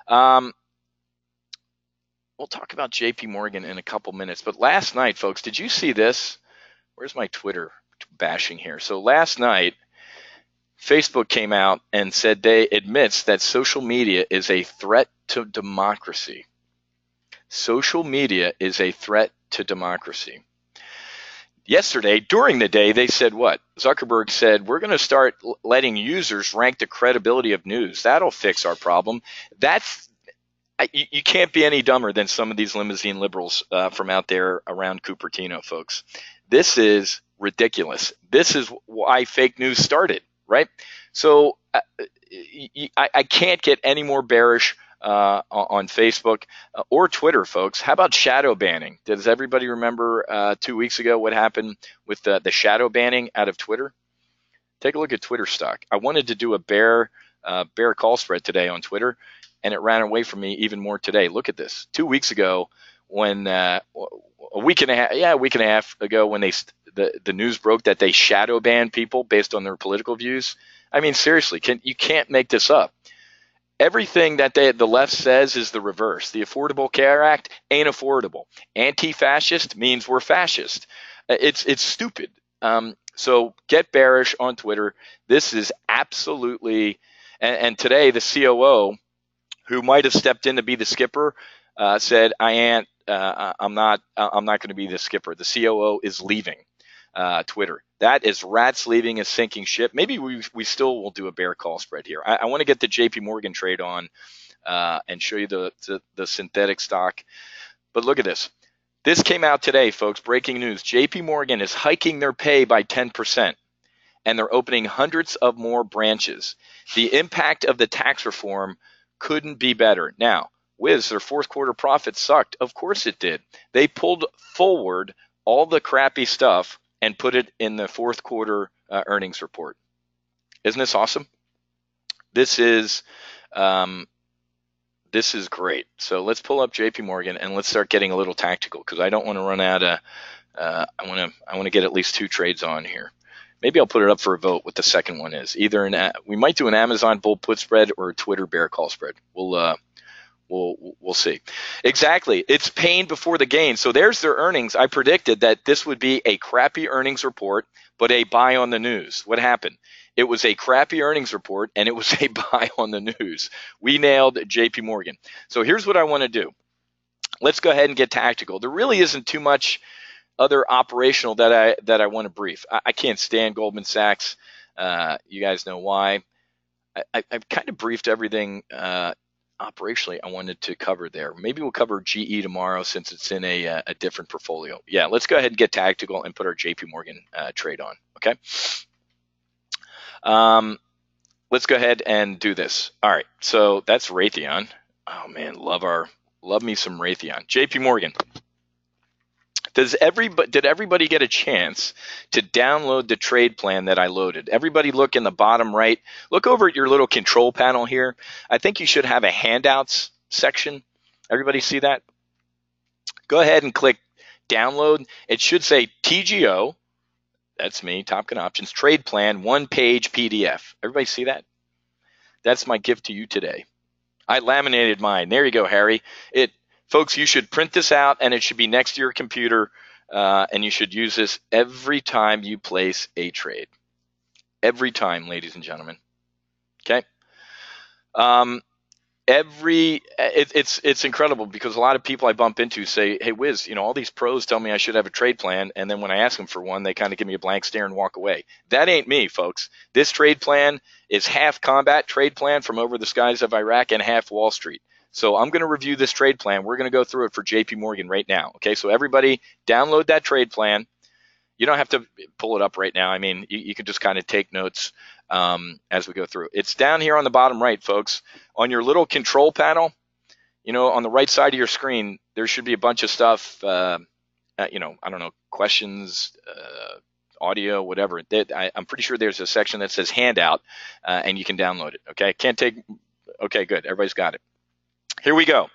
We'll talk about JP Morgan in a couple minutes, but last night, folks, did you see this? Where's my Twitter bashing here? So last night, Facebook came out and said they admits that social media is a threat to democracy. Social media is a threat to democracy. Yesterday, during the day, they said what? Zuckerberg said, we're going to start letting users rank the credibility of news. That'll fix our problem. You can't be any dumber than some of these limousine liberals from out there around Cupertino, folks. This is ridiculous. This is why fake news started, right? So I can't get any more bearish on Facebook or Twitter, folks. How about shadow banning? Does everybody remember 2 weeks ago what happened with the shadow banning out of Twitter? Take a look at Twitter stock. I wanted to do a bear call spread today on Twitter, and it ran away from me even more today. Look at this. 2 weeks ago, when a week and a half ago, when the news broke that they shadow banned people based on their political views. I mean, seriously, you can't make this up. Everything that the left says is the reverse. The Affordable Care Act ain't affordable. Anti-fascist means we're fascist. It's stupid. So get bearish on Twitter. This is absolutely. And today the COO, who might have stepped in to be the skipper, said, I'm not going to be the skipper. The COO is leaving Twitter. That is rats leaving a sinking ship. Maybe we still will do a bear call spread here. I want to get the JP Morgan trade on and show you the synthetic stock. But look at this. This came out today, folks. Breaking news. JP Morgan is hiking their pay by 10%, and they're opening hundreds of more branches. The impact of the tax reform couldn't be better. Now, Whiz, their fourth quarter profit sucked. Of course it did. They pulled forward all the crappy stuff and put it in the fourth quarter earnings report. Isn't this awesome? This is great. So let's pull up JP Morgan and let's start getting a little tactical, because I don't want to run out of. I want to get at least 2 trades on here. Maybe I'll put it up for a vote what the second one is. Either we might do an Amazon bull put spread or a Twitter bear call spread. We'll see. Exactly. It's pain before the gain. So there's their earnings. I predicted that this would be a crappy earnings report, but a buy on the news. What happened? It was a crappy earnings report, and it was a buy on the news. We nailed JP Morgan. So here's what I want to do. Let's go ahead and get tactical. There really isn't too much other operational that I want to brief. I can't stand Goldman Sachs. You guys know why. I've kind of briefed everything operationally I wanted to cover there. Maybe we'll cover GE tomorrow since it's in a different portfolio. Yeah, let's go ahead and get tactical and put our JP Morgan trade on. Okay. Let's go ahead and do this. All right. So that's Raytheon. Oh man, love me some Raytheon. JP Morgan. Did everybody get a chance to download the trade plan that I loaded? Everybody look in the bottom right. Look over at your little control panel here. I think you should have a handouts section. Everybody see that? Go ahead and click download. It should say TGO, That's me, Top Gun Options, trade plan, 1-page PDF. Everybody see that? That's my gift to you today. I laminated mine. There you go, Harry. Folks, you should print this out, and it should be next to your computer, and you should use this every time you place a trade. Every time, ladies and gentlemen. Okay? It's incredible because a lot of people I bump into say, hey, Whiz, all these pros tell me I should have a trade plan, and then when I ask them for one, they kind of give me a blank stare and walk away. That ain't me, folks. This trade plan is half combat trade plan from over the skies of Iraq and half Wall Street. So I'm going to review this trade plan. We're going to go through it for JP Morgan right now. Okay, so everybody download that trade plan. You don't have to pull it up right now. I mean, you can just kind of take notes as we go through. It's down here on the bottom right, folks. On your little control panel, on the right side of your screen, there should be a bunch of stuff, I don't know, questions, audio, whatever. I'm pretty sure there's a section that says handout, and you can download it, okay? Okay, good. Everybody's got it. Here we go.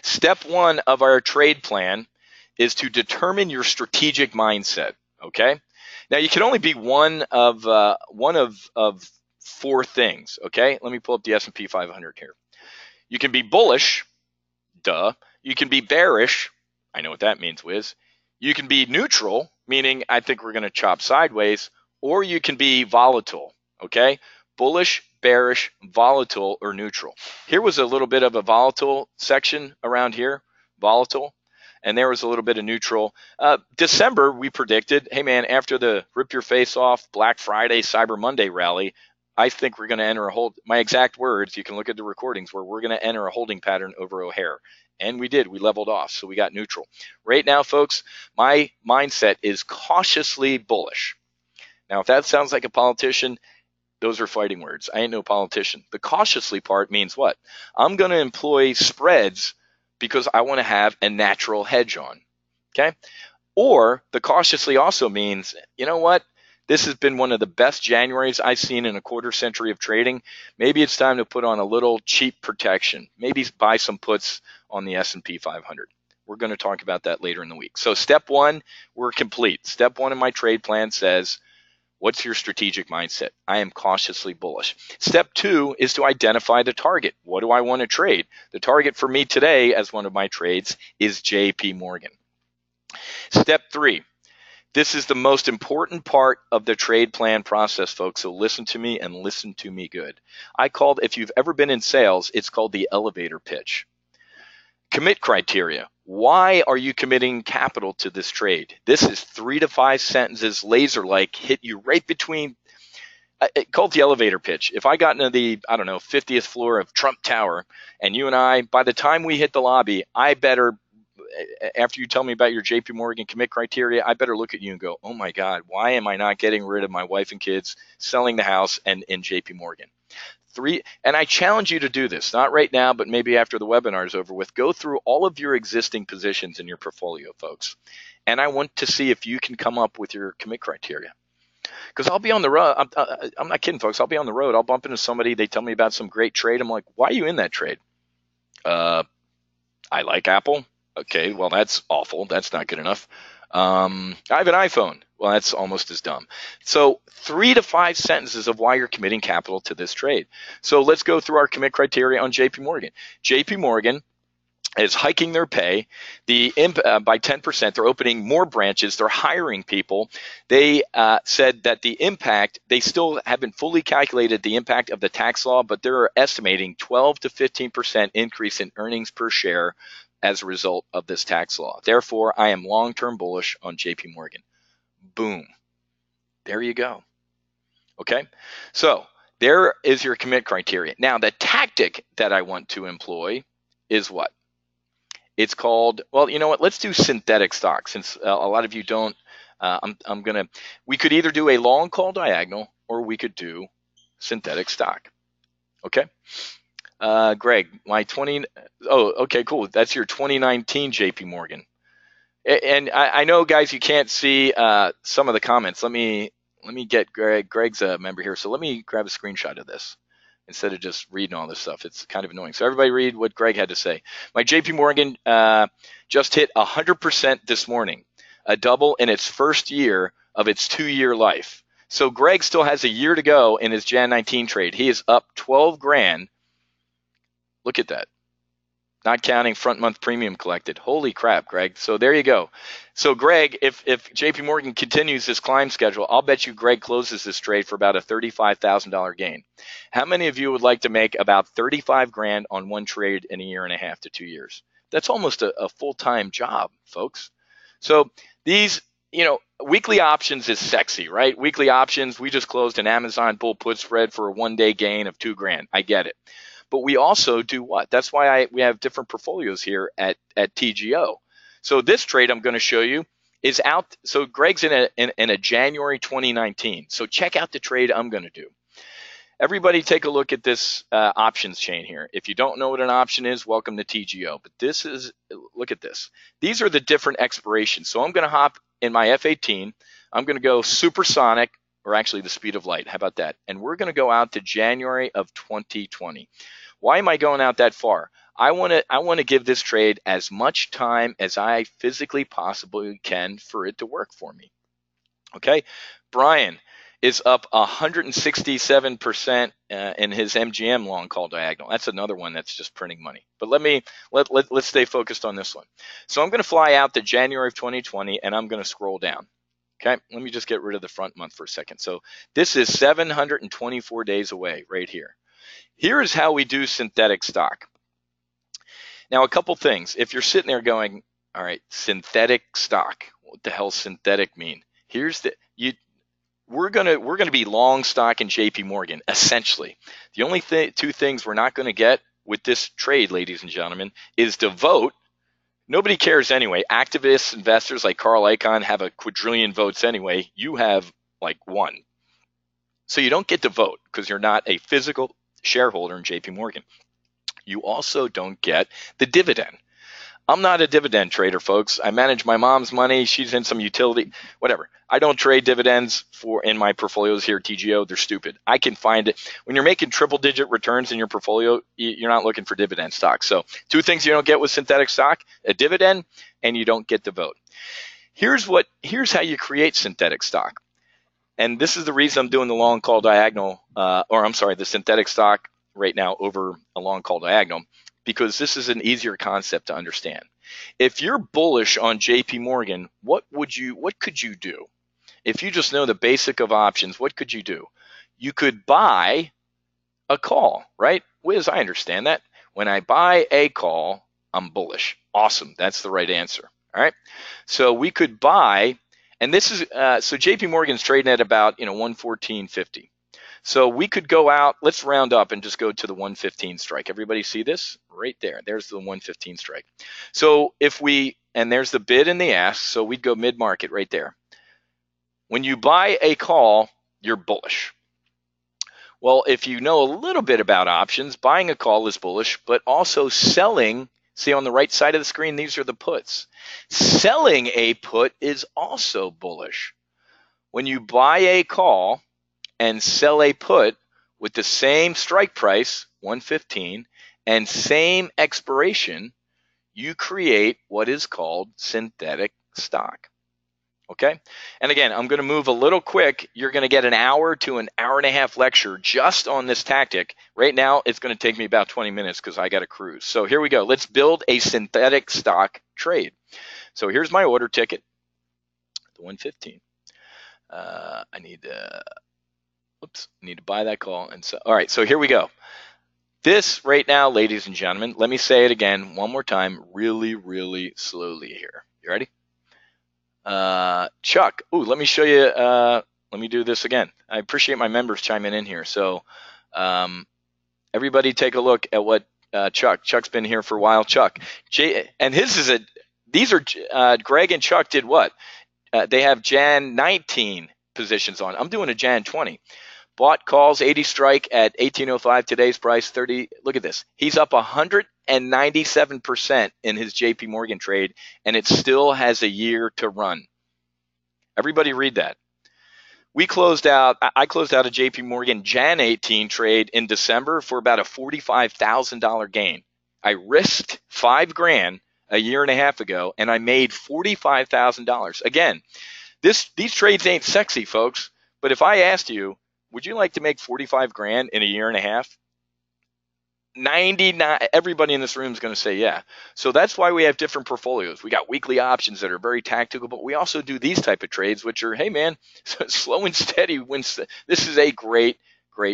Step 1 of our trade plan is to determine your strategic mindset, okay? Now, you can only be one of 4 things, okay? Let me pull up the S&P 500 here. You can be bullish, duh. You can be bearish. I know what that means, Wiz. You can be neutral, meaning I think we're going to chop sideways, or you can be volatile, okay? Bullish, bearish, volatile, or neutral. Here was a little bit of a volatile section around here, volatile, and there was a little bit of neutral. December, we predicted, hey, man, after the rip your face off Black Friday, Cyber Monday rally, I think we're going to enter my exact words, you can look at the recordings, where we're going to enter a holding pattern over O'Hare. And we did. We leveled off, so we got neutral. Right now, folks, my mindset is cautiously bullish. Now, if that sounds like a politician, those are fighting words. I ain't no politician. The cautiously part means what? I'm going to employ spreads because I want to have a natural hedge on, okay? Or the cautiously also means, you know what? This has been one of the best Januaries I've seen in a quarter century of trading. Maybe it's time to put on a little cheap protection. Maybe buy some puts on the S&P 500. We're going to talk about that later in the week. So step 1, we're complete. Step 1 in my trade plan says, what's your strategic mindset? I am cautiously bullish. Step 2 is to identify the target. What do I want to trade? The target for me today as one of my trades is JP Morgan. Step 3. This is the most important part of the trade plan process, folks, so listen to me and listen to me good. If you've ever been in sales, it's called the elevator pitch. Commit criteria. Why are you committing capital to this trade? This is 3 to 5 sentences, laser-like, hit you right between, called the elevator pitch. If I got into the, 50th floor of Trump Tower, and you and I, by the time we hit the lobby, I better, after you tell me about your JP Morgan commit criteria, I better look at you and go, oh my God, why am I not getting rid of my wife and kids, selling the house, and in JP Morgan? 3, and I challenge you to do this, not right now, but maybe after the webinar is over with. Go through all of your existing positions in your portfolio, folks. And I want to see if you can come up with your commit criteria. Because I'll be on the road. I'm not kidding, folks. I'll be on the road. I'll bump into somebody. They tell me about some great trade. I'm like, why are you in that trade? I like Apple. Okay, well, that's awful. That's not good enough. I have an iPhone. Well, that's almost as dumb. So 3 to 5 sentences of why you're committing capital to this trade. So let's go through our commit criteria on JP Morgan. JP Morgan is hiking their pay by 10%. They're opening more branches. They're hiring people. They said that the impact, they still haven't fully calculated the impact of the tax law, but they're estimating 12 to 15% increase in earnings per share as a result of this tax law. Therefore, I am long-term bullish on JP Morgan. Boom. There you go. Okay? So there is your commit criteria. Now, the tactic that I want to employ is what? It's called, well, you know what? Let's do synthetic stock since a lot of you don't. We could either do a long call diagonal or we could do synthetic stock. Okay? Greg, okay, cool. That's your 2019 JP Morgan. And I know, guys, you can't see some of the comments. Let me get Greg's a member here. So let me grab a screenshot of this instead of just reading all this stuff. It's kind of annoying. So everybody read what Greg had to say. My JP Morgan just hit 100% this morning, a double in its first year of its 2-year life. So Greg still has a year to go in his Jan 19 trade. He is up 12 grand. Look at that. Not counting front month premium collected. Holy crap, Greg. So there you go. So Greg, if JP Morgan continues this climb schedule, I'll bet you Greg closes this trade for about a $35,000 gain. How many of you would like to make about 35 grand on one trade in a year and a half to 2 years? That's almost a full-time job, folks. So these, weekly options is sexy, right? Weekly options, we just closed an Amazon bull put spread for a 1-day gain of 2 grand. I get it. But we also do what? That's why we have different portfolios here at TGO. So this trade I'm going to show you is out. So Greg's in a January 2019. So check out the trade I'm going to do. Everybody take a look at this options chain here. If you don't know what an option is, welcome to TGO. But look at this. These are the different expirations. So I'm going to hop in my F18. I'm going to go supersonic, or actually the speed of light. How about that? And we're going to go out to January of 2020. Why am I going out that far? I want to give this trade as much time as I physically possibly can for it to work for me. Okay, Brian is up 167% in his MGM long call diagonal. That's another one that's just printing money. But let's stay focused on this one. So I'm going to fly out to January of 2020, and I'm going to scroll down. Okay, let me just get rid of the front month for a second. So this is 724 days away right here. Here is how we do synthetic stock. Now, a couple things. If you're sitting there going, all right, synthetic stock, what the hell synthetic mean? We're gonna be long stock in JP Morgan, essentially. The only two things we're not going to get with this trade, ladies and gentlemen, is to vote. Nobody cares anyway. Activist investors like Carl Icahn have a quadrillion votes anyway. You have like 1. So you don't get to vote because you're not a physical shareholder in JP Morgan. You also don't get the dividend. I'm not a dividend trader, folks. I manage my mom's money. She's in some utility, whatever. I don't trade dividends in my portfolios here at TGO. They're stupid. I can find it. When you're making triple-digit returns in your portfolio, you're not looking for dividend stock. So 2 things you don't get with synthetic stock, a dividend, and you don't get to vote. Here's how you create synthetic stock. And this is the reason I'm doing the long call diagonal, the synthetic stock right now over a long call diagonal, because this is an easier concept to understand. If you're bullish on JP Morgan, what could you do? If you just know the basic of options, what could you do? You could buy a call, right? Whiz, I understand that. When I buy a call, I'm bullish. Awesome. That's the right answer. All right. So we could buy, and this is, so JP Morgan's trading at about, 114.50. So we could go out, let's round up and just go to the 115 strike. Everybody see this? Right there. There's the 115 strike. So and there's the bid and the ask, so we'd go mid-market right there. When you buy a call, you're bullish. Well, if you know a little bit about options, buying a call is bullish, but also selling, see on the right side of the screen, these are the puts. Selling a put is also bullish. When you buy a call and sell a put with the same strike price, 115, and same expiration, you create what is called synthetic stock. Okay? And again, I'm going to move a little quick. You're going to get an hour to an hour and a half lecture just on this tactic. Right now, it's going to take me about 20 minutes because I got to cruise. So here we go. Let's build a synthetic stock trade. So here's my order ticket, the 115. I need to buy that call. And so, all right, so here we go. This right now, ladies and gentlemen, let me say it again one more time, really, really slowly here. You ready? Chuck, let me show you, let me do this again. I appreciate my members chiming in here. So everybody take a look at what Chuck's been here for a while. Chuck, and these are, Greg and Chuck did what? They have Jan 19 positions on. I'm doing a Jan 20. Bought calls, 80 strike at 18.05, today's price, 30. Look at this. He's up 197% in his JP Morgan trade, and it still has a year to run. Everybody read that. I closed out a JP Morgan Jan 18 trade in December for about a $45,000 gain. I risked $5 grand a year and a half ago, and I made $45,000. Again, These trades ain't sexy, folks. But if I asked you, would you like to make 45 grand in a year and a half? 99, everybody in this room is going to say yeah. So that's why we have different portfolios. We got weekly options that are very tactical, but we also do these type of trades, which are, hey man, slow and steady wins. This is a great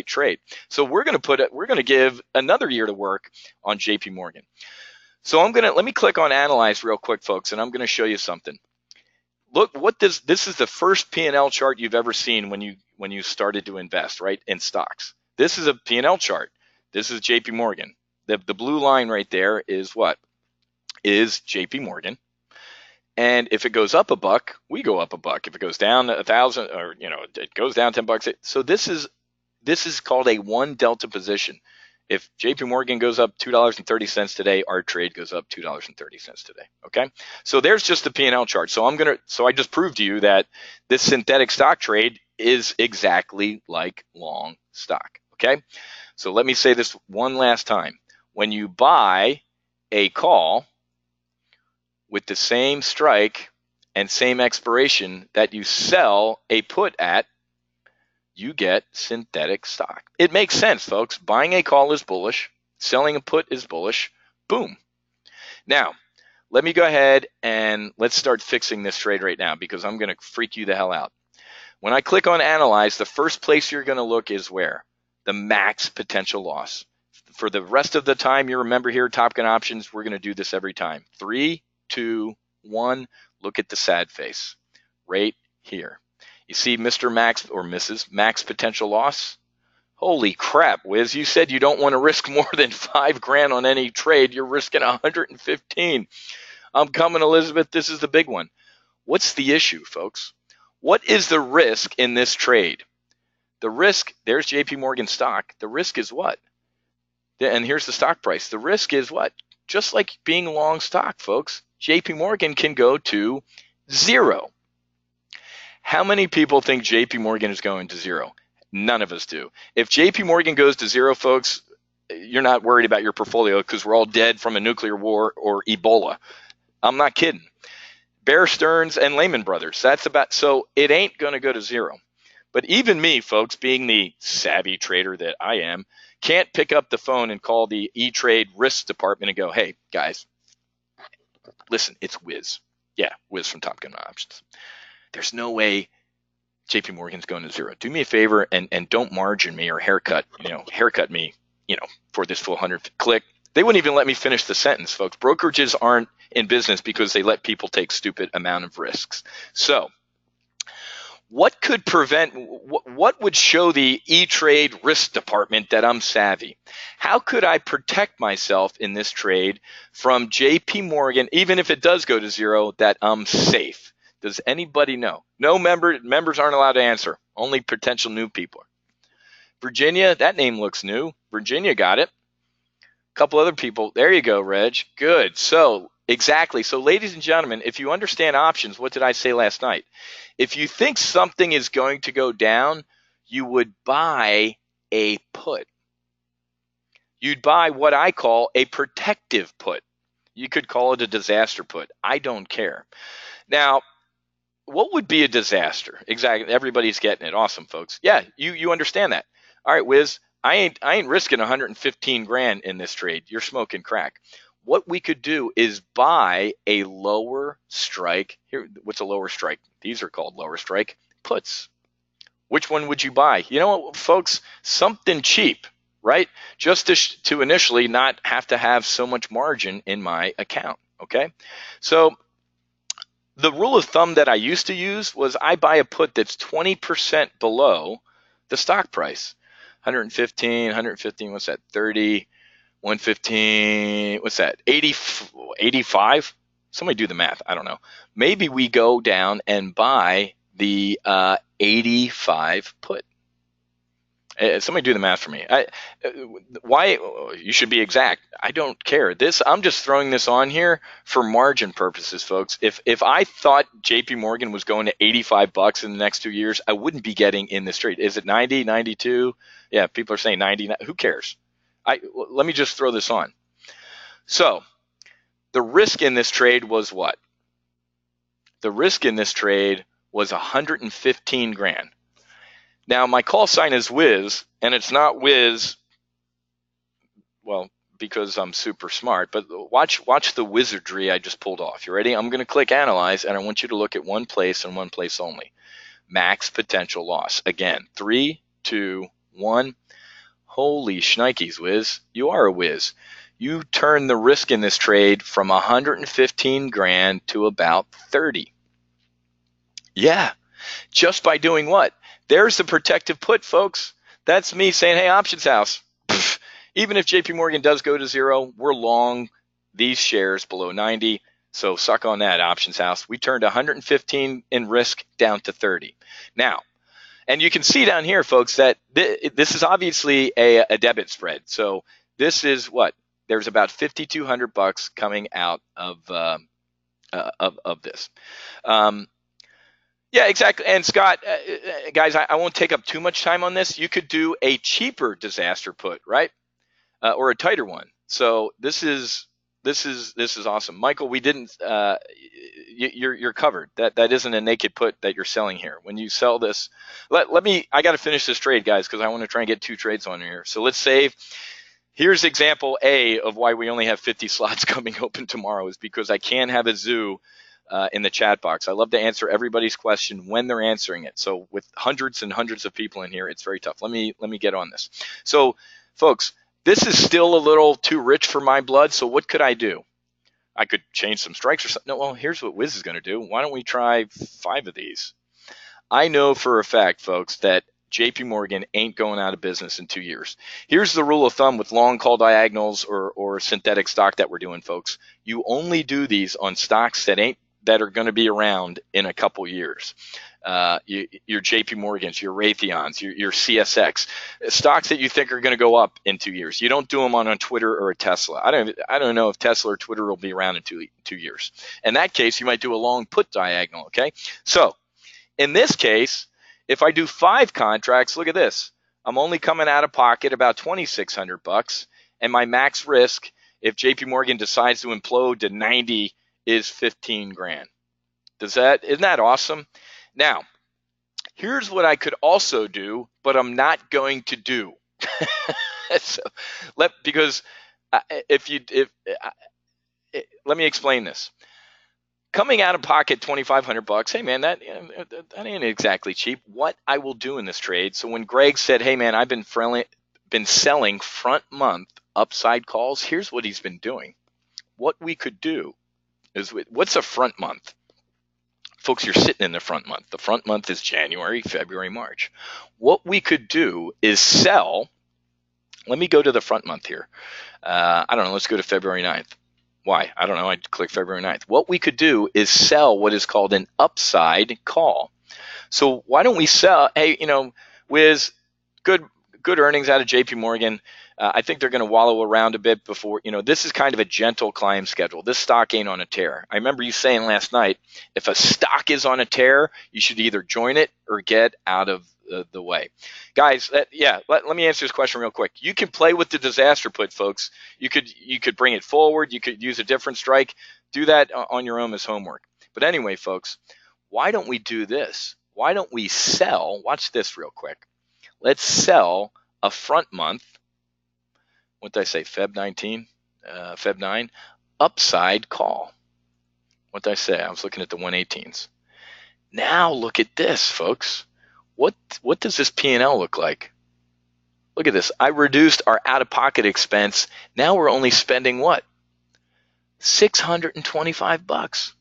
trade. So we're going to give another year to work on JP Morgan. So let me click on analyze real quick, folks, and I'm going to show you something. Look, this is the first P&L chart you've ever seen when you started to invest, right, in stocks. This is a P&L chart. This is JP Morgan. The blue line right there is what? Is JP Morgan. And if it goes up $1, we go up $1. If it goes down 1,000, or it goes down $10. So this is called a one delta position. If JP Morgan goes up $2.30 today, our trade goes up $2.30 today. Okay, so there's just the P&L chart. So I just proved to you that this synthetic stock trade is exactly like long stock. Okay, so let me say this one last time. When you buy a call with the same strike and same expiration that you sell a put at, you get synthetic stock. It makes sense, folks. Buying a call is bullish. Selling a put is bullish. Boom. Now, let me go ahead and let's start fixing this trade right now because I'm going to freak you the hell out. When I click on Analyze, the first place you're going to look is where? The max potential loss. For the rest of the time, you remember here, Top Gun Options, we're going to do this every time. 3, 2, 1, look at the sad face right here. You see Mr. Max or Mrs. Max potential loss? Holy crap, Whiz, you said you don't want to risk more than 5 grand on any trade. You're risking 115. I'm coming, Elizabeth. This is the big one. What's the issue, folks? What is the risk in this trade? The risk, there's JP Morgan stock. The risk is what? And here's the stock price. The risk is what? Just like being long stock, folks. JP Morgan can go to 0. How many people think JP Morgan is going to 0? None of us do. If JP Morgan goes to 0, folks, you're not worried about your portfolio because we're all dead from a nuclear war or Ebola. I'm not kidding. Bear Stearns and Lehman Brothers. So it ain't going to go to 0. But even me, folks, being the savvy trader that I am, can't pick up the phone and call the E-Trade risk department and go, hey, guys, listen, it's Whiz. Yeah, Whiz from Top Gun Options. There's no way JP Morgan's going to 0. Do me a favor and don't margin me or haircut me, for this full 100 click. They wouldn't even let me finish the sentence, folks. Brokerages aren't in business because they let people take stupid amount of risks. So what would show the E-Trade risk department that I'm savvy? How could I protect myself in this trade from JP Morgan, even if it does go to 0, that I'm safe? Does anybody know? No, members aren't allowed to answer. Only potential new people. Virginia, that name looks new. Virginia got it. A couple other people. There you go, Reg. Good. So, exactly. So, ladies and gentlemen, if you understand options, what did I say last night? If you think something is going to go down, you would buy a put. You'd buy what I call a protective put. You could call it a disaster put. I don't care. Now, what would be a disaster? Exactly. Everybody's getting it. Awesome, folks. Yeah, you understand that. All right, Whiz, I ain't risking 115 grand in this trade. You're smoking crack. What we could do is buy a lower strike. Here, what's a lower strike? These are called lower strike puts. Which one would you buy? You know what, folks? Something cheap, right? Just to initially not have to have so much margin in my account, okay? So the rule of thumb that I used to use was I buy a put that's 20% below the stock price. 115, what's that? 30, 115, what's that? 85? Somebody do the math. I don't know. Maybe we go down and buy the 85 put. Somebody do the math for me. Why? You should be exact. I don't care. I'm just throwing this on here for margin purposes, folks. If I thought JP Morgan was going to $85 in the next 2 years, I wouldn't be getting in this trade. Is it 90, 92? Yeah, people are saying 90. Who cares? Let me just throw this on. So the risk in this trade was what? The risk in this trade was 115 grand. Now, my call sign is Whiz, and it's not Whiz, well, because I'm super smart, but watch the wizardry I just pulled off. You ready? I'm going to click Analyze, and I want you to look at one place and one place only. Max potential loss. Again, 3, 2, 1. Holy shnikes, Whiz. You are a whiz. You turn the risk in this trade from 115 grand to about 30. Yeah, just by doing what? There's the protective put, folks. That's me saying, hey, Options House, even if JP Morgan does go to zero, we're long these shares below 90. So suck on that, Options House. We turned 115 in risk down to 30. Now, and you can see down here, folks, that this is obviously a debit spread. So this is what? There's about $5,200 coming out of this. Yeah, exactly. And Scott, guys, I won't take up too much time on this. You could do a cheaper disaster put, right? Or a tighter one. So this is awesome, Michael. We didn't. You're covered. That isn't a naked put that you're selling here. When you sell this, let me. I got to finish this trade, guys, because I want to try and get 2 trades on here. So let's say, here's example A of why we only have 50 slots coming open tomorrow, is because I can't have a zoo in the chat box. I love to answer everybody's question when they're answering it. So with hundreds and hundreds of people in here, it's very tough. Let me get on this. So, folks. This is still a little too rich for my blood, so what could I do? I could change some strikes or something. No, well, here's what Whiz is going to do. Why don't we try 5 of these? I know for a fact, folks, that JP Morgan ain't going out of business in 2 years. Here's the rule of thumb with long call diagonals or synthetic stock that we're doing, folks. You only do these on stocks that are going to be around in a couple years. Your JP Morgans, your Raytheons, your CSX, stocks that you think are going to go up in 2 years. You don't do them on a Twitter or a Tesla. I don't know if Tesla or Twitter will be around in two years. In that case, you might do a long put diagonal, okay? So in this case, if I do 5 contracts, look at this. I'm only coming out of pocket about $2,600, and my max risk, if JP Morgan decides to implode to 90, is 15 grand. Isn't that awesome? Now, here's what I could also do, but I'm not going to do. Let me explain this. Coming out of pocket $2,500, hey man, that ain't exactly cheap. What I will do in this trade. So when Greg said, hey man, I've been selling front month upside calls, here's what he's been doing. What we could do is, what's a front month? Folks, you're sitting in the front month. The front month is January, February, March. What we could do is sell. Let me go to the front month here. I don't know. Let's go to February 9th. Why? I don't know. I click February 9th. What we could do is sell what is called an upside call. So why don't we sell? Hey, Whiz, good earnings out of JP Morgan. I think they're going to wallow around a bit before, this is kind of a gentle climb schedule. This stock ain't on a tear. I remember you saying last night, if a stock is on a tear, you should either join it or get out of the way. Guys, let me answer this question real quick. You can play with the disaster put, folks. You could bring it forward. You could use a different strike. Do that on your own as homework. But anyway, folks, why don't we do this? Why don't we sell? Watch this real quick. Let's sell a front month. What did I say? Feb 9 upside call. What did I say? I was looking at the 118s. Now look at this, folks. What does this P&L look like? Look at this. I reduced our out-of-pocket expense. Now we're only spending what? $625.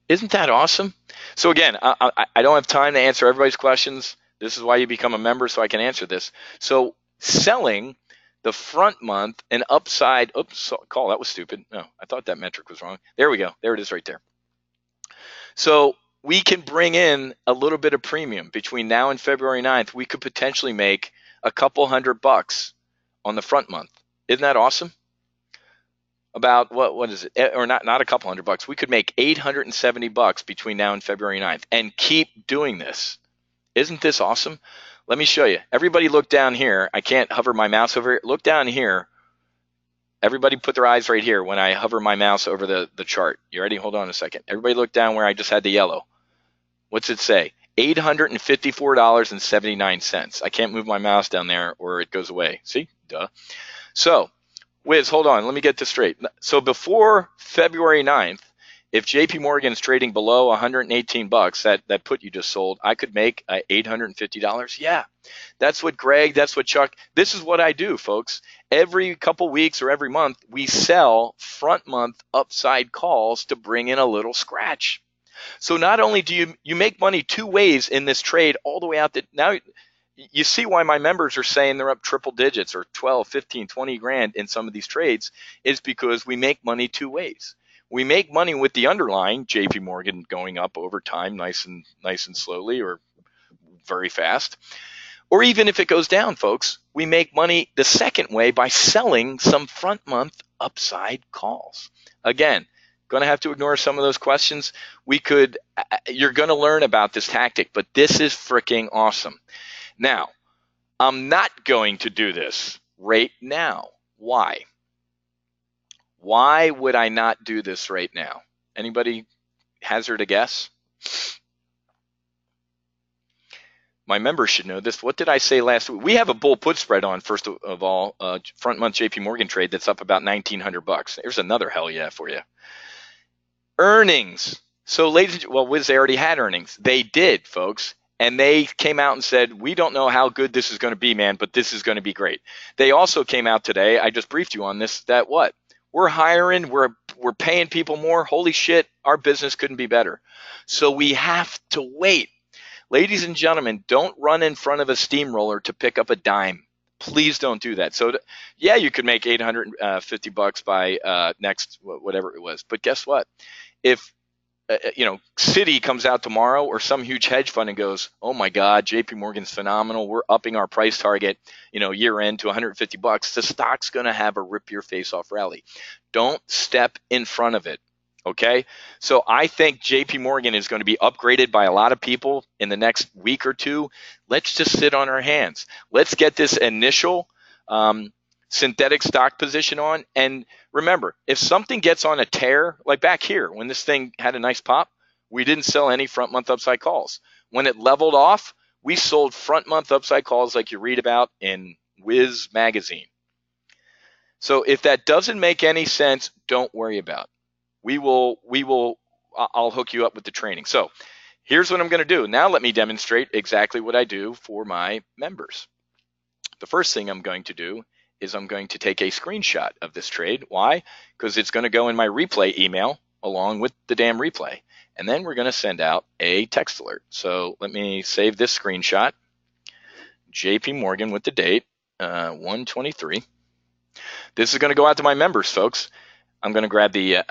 Isn't that awesome? So again, I don't have time to answer everybody's questions. This is why you become a member, so I can answer this. So selling the front month and upside, call, that was stupid. No, I thought that metric was wrong. There we go. There it is right there. So we can bring in a little bit of premium between now and February 9th. We could potentially make a couple $100 on the front month. Isn't that awesome? About what is it? Or not a couple $100. We could make $870 between now and February 9th and keep doing this. Isn't this awesome? Let me show you. Everybody look down here. I can't hover my mouse over it. Look down here. Everybody put their eyes right here when I hover my mouse over the chart. You ready? Hold on a second. Everybody look down where I just had the yellow. What's it say? $854.79. I can't move my mouse down there or it goes away. See? Duh. So, Whiz, hold on. Let me get this straight. So before February 9th, if JP Morgan's trading below 118 bucks, that put you just sold, I could make $850. Yeah. That's what Greg, that's what Chuck, this is what I do, folks. Every couple weeks or every month, we sell front month upside calls to bring in a little scratch. So not only do you make money two ways in this trade all the way out that now you see why my members are saying they're up triple digits or 12, 15, 20 grand in some of these trades is because we make money two ways. We make money with the underlying JP Morgan going up over time, nice and slowly or very fast. Or even if it goes down, folks, we make money the second way by selling some front month upside calls. Again, going to have to ignore some of those questions. You're going to learn about this tactic, but this is freaking awesome. Now, I'm not going to do this right now. Why? Why would I not do this right now? Anybody hazard a guess? My members should know this. What did I say last week? We have a bull put spread on, first of all, front month JP Morgan trade that's up about $1,900. There's another hell yeah for you. Earnings. So, Wiz already had earnings. They did, folks. And they came out and said, we don't know how good this is going to be, man, but this is going to be great. They also came out today, I just briefed you on this, that what? We're hiring, we're paying people more. Holy shit, our business couldn't be better. So we have to wait. Ladies and gentlemen, don't run in front of a steamroller to pick up a dime. Please don't do that. So, yeah, you could make $850 by next, whatever it was. But guess what? If Citi comes out tomorrow or some huge hedge fund and goes, oh my God, JP Morgan's phenomenal. We're upping our price target, year end to $150. The stock's going to have a rip your face off rally. Don't step in front of it. Okay. So I think JP Morgan is going to be upgraded by a lot of people in the next week or two. Let's just sit on our hands. Let's get this initial, synthetic stock position on. And remember, if something gets on a tear, like back here, when this thing had a nice pop, we didn't sell any front month upside calls. When it leveled off, we sold front month upside calls like you read about in Whiz magazine. So if that doesn't make any sense, don't worry about it. I'll hook you up with the training. So here's what I'm going to do. Now let me demonstrate exactly what I do for my members. The first thing I'm going to do is I'm going to take a screenshot of this trade. Why? Because it's going to go in my replay email along with the damn replay. And then we're going to send out a text alert. So let me save this screenshot. JP Morgan with the date, 123. This is going to go out to my members, folks. I'm going to grab the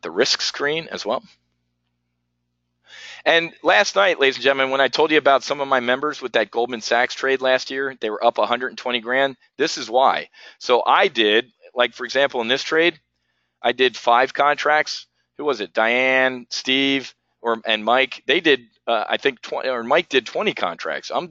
risk screen as well. And last night, ladies and gentlemen, when I told you about some of my members with that Goldman Sachs trade last year, they were up 120 grand. This is why. So I did, like, for example, in this trade, I did 5 contracts. Who was it? Diane, Steve, and Mike. They did, I think, 20, or Mike did 20 contracts. I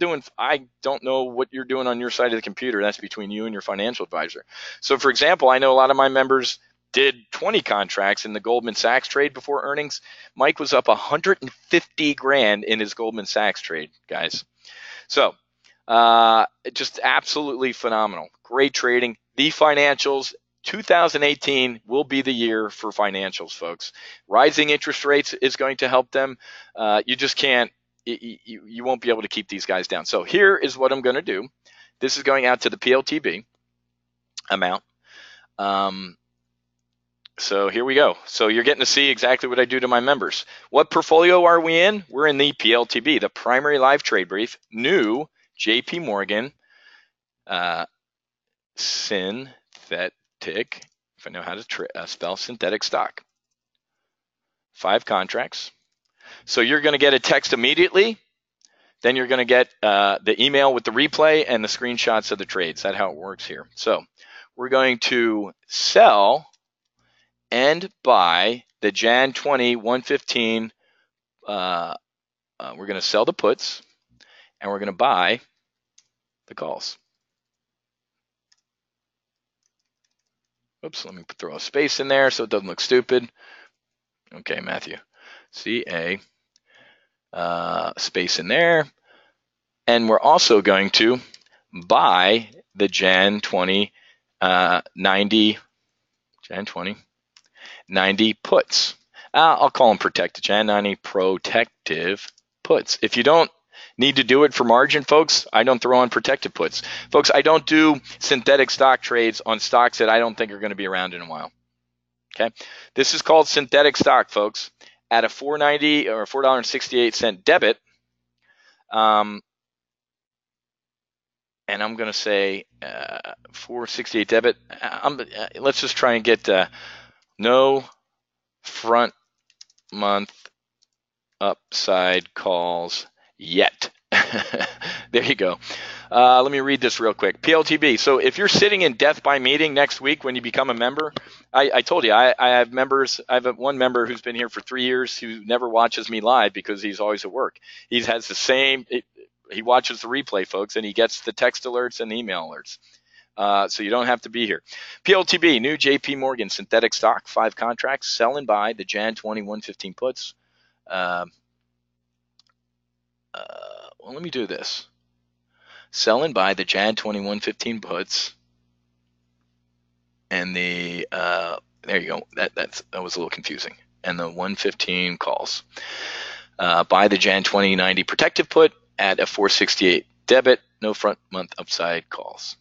don't know what you're doing on your side of the computer. That's between you and your financial advisor. So, for example, I know a lot of my members did 20 contracts in the Goldman Sachs trade before earnings. Mike was up 150 grand in his Goldman Sachs trade, guys. So just absolutely phenomenal. Great trading. The financials, 2018 will be the year for financials, folks. Rising interest rates is going to help them. You just can't, you won't be able to keep these guys down. So here is what I'm going to do. This is going out to the PLTB amount. So here we go. So you're getting to see exactly what I do to my members. What portfolio are we in? We're in the PLTB, the primary live trade brief, new JP Morgan synthetic, if I know how to spell synthetic stock. 5 contracts. So you're going to get a text immediately. Then you're going to get the email with the replay and the screenshots of the trades. That's how it works here. So we're going to sell and buy the Jan 20 115. We're going to sell the puts and we're going to buy the calls. Oops, let me throw a space in there so it doesn't look stupid. Okay, Matthew. CA space in there. And we're also going to buy the Jan 20 90 Jan 20 90 puts. I'll call them protected, Jan 90 protective puts. If you don't need to do it for margin, folks, I don't throw on protected puts. Folks, I don't do synthetic stock trades on stocks that I don't think are going to be around in a while. Okay, this is called synthetic stock, folks. At a $4.90 or $4.68 debit, and I'm going to say 468 debit. Let's just try and get no front month upside calls yet. There you go. Let me read this real quick. PLTB. So if you're sitting in death by meeting next week when you become a member, I told you I have members. I have one member who's been here for 3 years who never watches me live because he's always at work. He has the same. He watches the replay, folks, and he gets the text alerts and the email alerts. So you don't have to be here. PLTB, new JP Morgan synthetic stock, 5 contracts, sell and buy the Jan 20 115 puts. Well, let me do this. Sell and buy the Jan 20 115 puts, and the there you go. That was a little confusing. And the 115 calls. Buy the Jan 20 90 protective put at a 468 debit. No front month upside calls.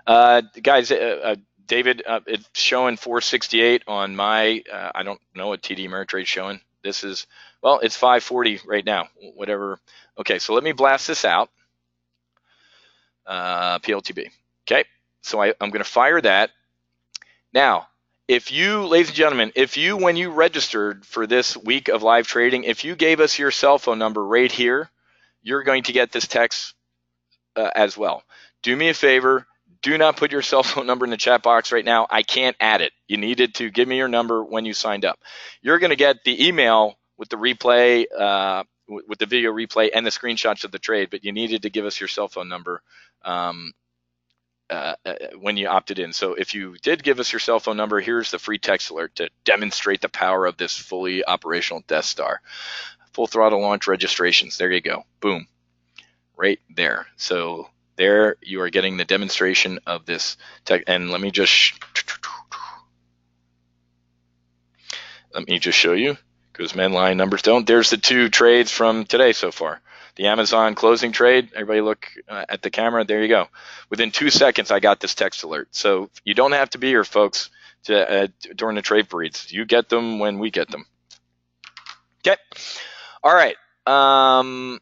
Guys, David, it's showing 468 on my. I don't know what TD Ameritrade's showing. This is, well, it's 540 right now. Whatever. Okay, so let me blast this out. PLTB. Okay, so I'm going to fire that. Now, if you, ladies and gentlemen, when you registered for this week of live trading, if you gave us your cell phone number right here, you're going to get this text as well. Do me a favor. Do not put your cell phone number in the chat box right now. I can't add it. You needed to give me your number when you signed up. You're going to get the email with the replay, with the video replay and the screenshots of the trade, but you needed to give us your cell phone number when you opted in. So if you did give us your cell phone number, here's the free text alert to demonstrate the power of this fully operational Death Star. Full throttle launch registrations. There you go. Boom. Right there. So there you are getting the demonstration of this tech. And let me just show you, because men lie, numbers don't. There's the 2 trades from today so far. The Amazon closing trade. Everybody look at the camera. There you go. Within 2 seconds, I got this text alert. So you don't have to be here, folks, during the trade reads. You get them when we get them. Okay. All right. Now,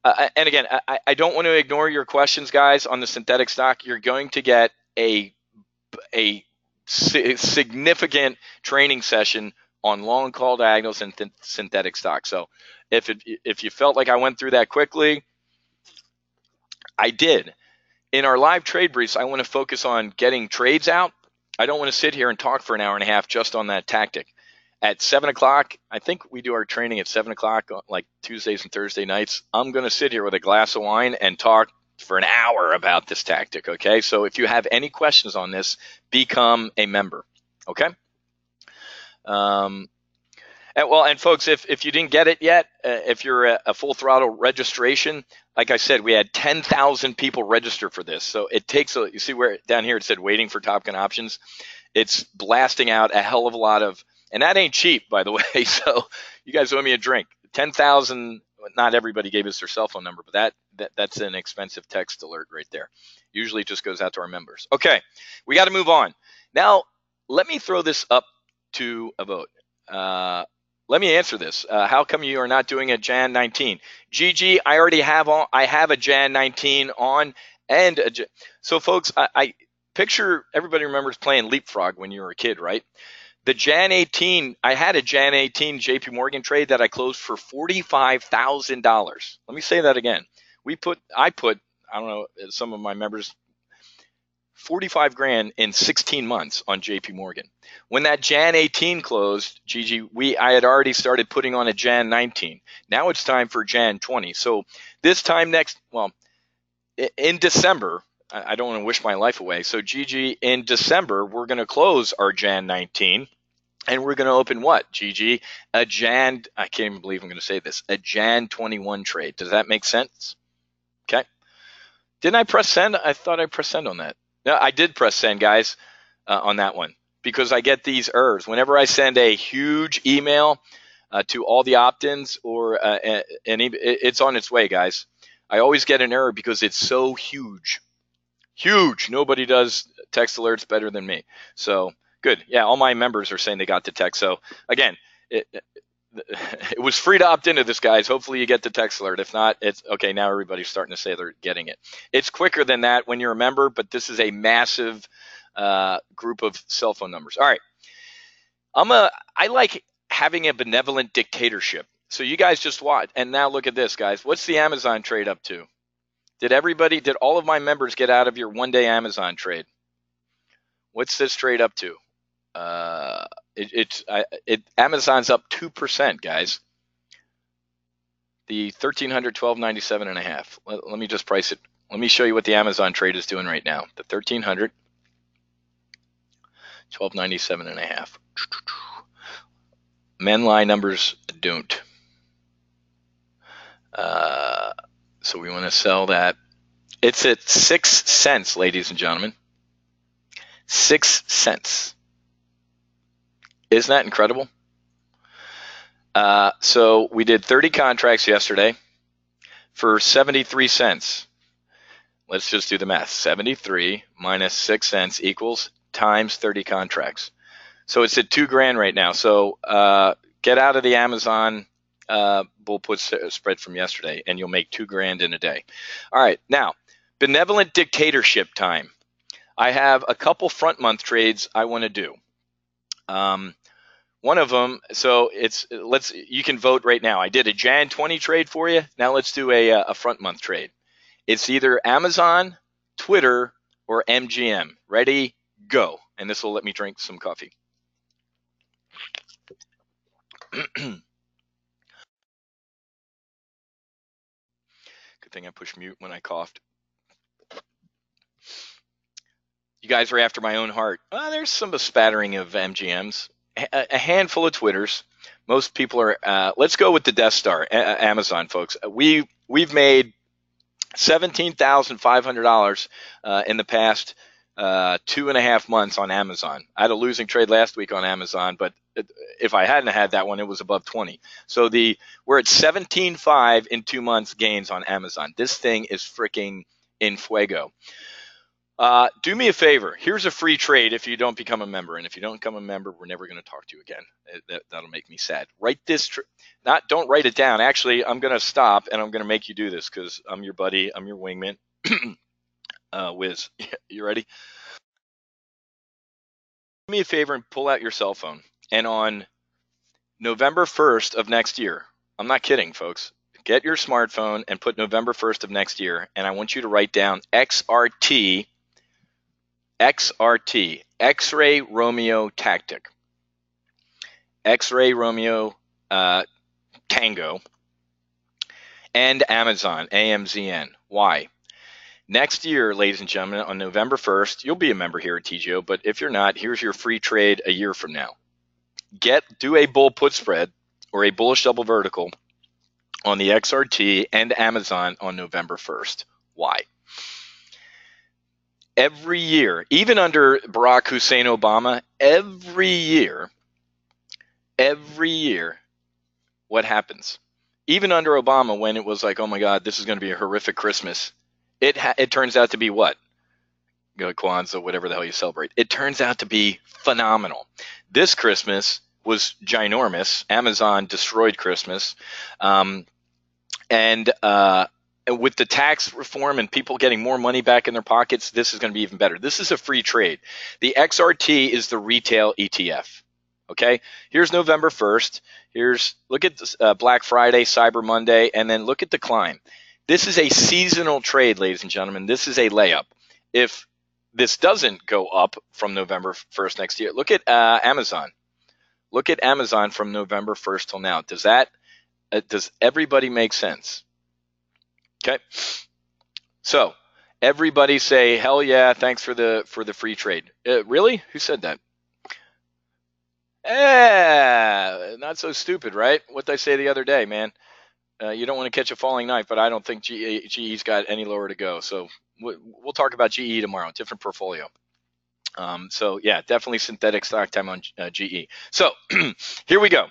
and again, I don't want to ignore your questions, guys, on the synthetic stock. You're going to get a significant training session on long call diagonals and synthetic stock. So if you felt like I went through that quickly, I did. In our live trade briefs, I want to focus on getting trades out. I don't want to sit here and talk for an hour and a half just on that tactic. At 7 o'clock, I think we do our training at 7 o'clock, like Tuesdays and Thursday nights. I'm going to sit here with a glass of wine and talk for an hour about this tactic, okay? So if you have any questions on this, become a member, okay? And folks, if you didn't get it yet, if you're a full throttle registration, like I said, we had 10,000 people register for this. So it takes, you see where down here it said waiting for Top Gun options. It's blasting out a hell of a lot of, and that ain't cheap, by the way. So you guys owe me a drink. 10,000, not everybody gave us their cell phone number, but that's an expensive text alert right there. Usually it just goes out to our members. Okay, we got to move on. Now, let me throw this up to a vote. Let me answer this. How come you are not doing a Jan 19? GG, I already have I have a Jan 19 on, and so folks, I picture, everybody remembers playing Leapfrog when you were a kid, right? The Jan 18, I had a Jan 18 JP Morgan trade that I closed for $45,000. Let me say that again. I put, I don't know, some of my members, 45 grand in 16 months on JP Morgan. When that Jan 18 closed, Gigi, I had already started putting on a Jan 19. Now it's time for Jan 20. So this time in December, I don't want to wish my life away. So Gigi, in December, we're going to close our Jan 19. And we're going to open what, GG? I can't even believe I'm going to say this, a Jan 21 trade. Does that make sense? Okay. Didn't I press send? I thought I pressed send on that. No, I did press send, guys, on that one, because I get these errors. Whenever I send a huge email to all the opt-ins, or it's on its way, guys. I always get an error because it's so huge. Huge. Nobody does text alerts better than me. So good. Yeah, all my members are saying they got the text. So again, it was free to opt into this, guys. Hopefully you get the text alert. If not, it's okay. Now everybody's starting to say they're getting it. It's quicker than that when you're a member, but this is a massive group of cell phone numbers. All right. I like having a benevolent dictatorship. So you guys just watch. And now look at this, guys. What's the Amazon trade up to? Did all of my members get out of your one-day Amazon trade? What's this trade up to? Amazon's up 2%, guys. The 1,300, 1297.5. Let me just price it. Let me show you what the Amazon trade is doing right now. The 1,300, 1297.5. Men-lie numbers don't. So we want to sell that. It's at 6 cents, ladies and gentlemen. 6 cents. Isn't that incredible? So we did 30 contracts yesterday for 73 cents. Let's just do the math. 73 minus 6 cents equals times 30 contracts. So it's at $2,000 right now. So get out of the Amazon bull put spread from yesterday, and you'll make $2,000 in a day. All right, now benevolent dictatorship time. I have a couple front month trades I want to do. One of them, so you can vote right now. I did a Jan 20 trade for you. Now let's do a front month trade. It's either Amazon, Twitter, or MGM. Ready, go. And this will let me drink some coffee. Good thing I pushed mute when I coughed. You guys are after my own heart. There's some spattering of MGMs, a handful of Twitters. Most people are. Let's go with the Death Star, Amazon, folks. We've made $17,500 in the past 2.5 months on Amazon. I had a losing trade last week on Amazon, but if I hadn't had that one, it was above 20. So we're at 17.5 in 2 months gains on Amazon. This thing is freaking in fuego. Do me a favor. Here's a free trade if you don't become a member. And if you don't become a member, we're never going to talk to you again. That'll make me sad. Write this. Don't write it down. Actually, I'm going to stop and I'm going to make you do this because I'm your buddy. I'm your wingman. Whiz, you ready? Do me a favor and pull out your cell phone. And on November 1st of next year, I'm not kidding, folks. Get your smartphone and put November 1st of next year. And I want you to write down XRT, X-Ray Romeo Tactic, X-Ray Romeo Tango, and Amazon, AMZN. Why? Next year, ladies and gentlemen, on November 1st, you'll be a member here at TGO, but if you're not, here's your free trade a year from now. Do a bull put spread or a bullish double vertical on the XRT and Amazon on November 1st. Why? Every year, even under Barack Hussein Obama, every year, what happens? Even under Obama, when it was like, oh my God, this is going to be a horrific Christmas, it turns out to be what? Kwanzaa, whatever the hell you celebrate. It turns out to be phenomenal. This Christmas was ginormous. Amazon destroyed Christmas. And with the tax reform and people getting more money back in their pockets, this is going to be even better. This is a free trade. The XRT is the retail ETF. Okay, here's November 1st. Look at this, Black Friday, Cyber Monday, and then look at the climb. This is a seasonal trade, ladies and gentlemen. This is a layup. If this doesn't go up from November 1st next year, look at Amazon. Look at Amazon from November 1st till now. Does everybody make sense? Okay. So everybody say, hell yeah, thanks for the free trade. Really? Who said that? Not so stupid, right? What did I say the other day, man? You don't want to catch a falling knife, but I don't think GE's got any lower to go. So we'll talk about GE tomorrow, different portfolio. So yeah, definitely synthetic stock time on GE. So here we go.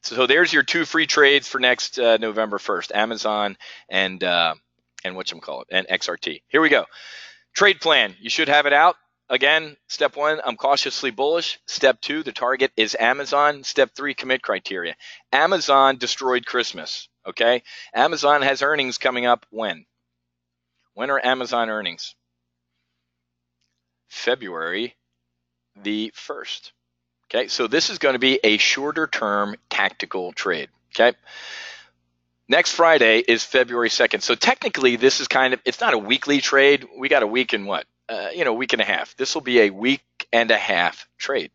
So there's your two free trades for next November 1st, Amazon and whatchamacallit, and XRT. Here we go. Trade plan. You should have it out. Again, step one, I'm cautiously bullish. Step two, the target is Amazon. Step three, commit criteria. Amazon destroyed Christmas. Okay. Amazon has earnings coming up when? When are Amazon earnings? February the 1st. Okay. So this is going to be a shorter term tactical trade. Okay. Next Friday is February 2nd. So technically this is it's not a weekly trade. We got a week and what? Week and a half. This will be a week and a half trade.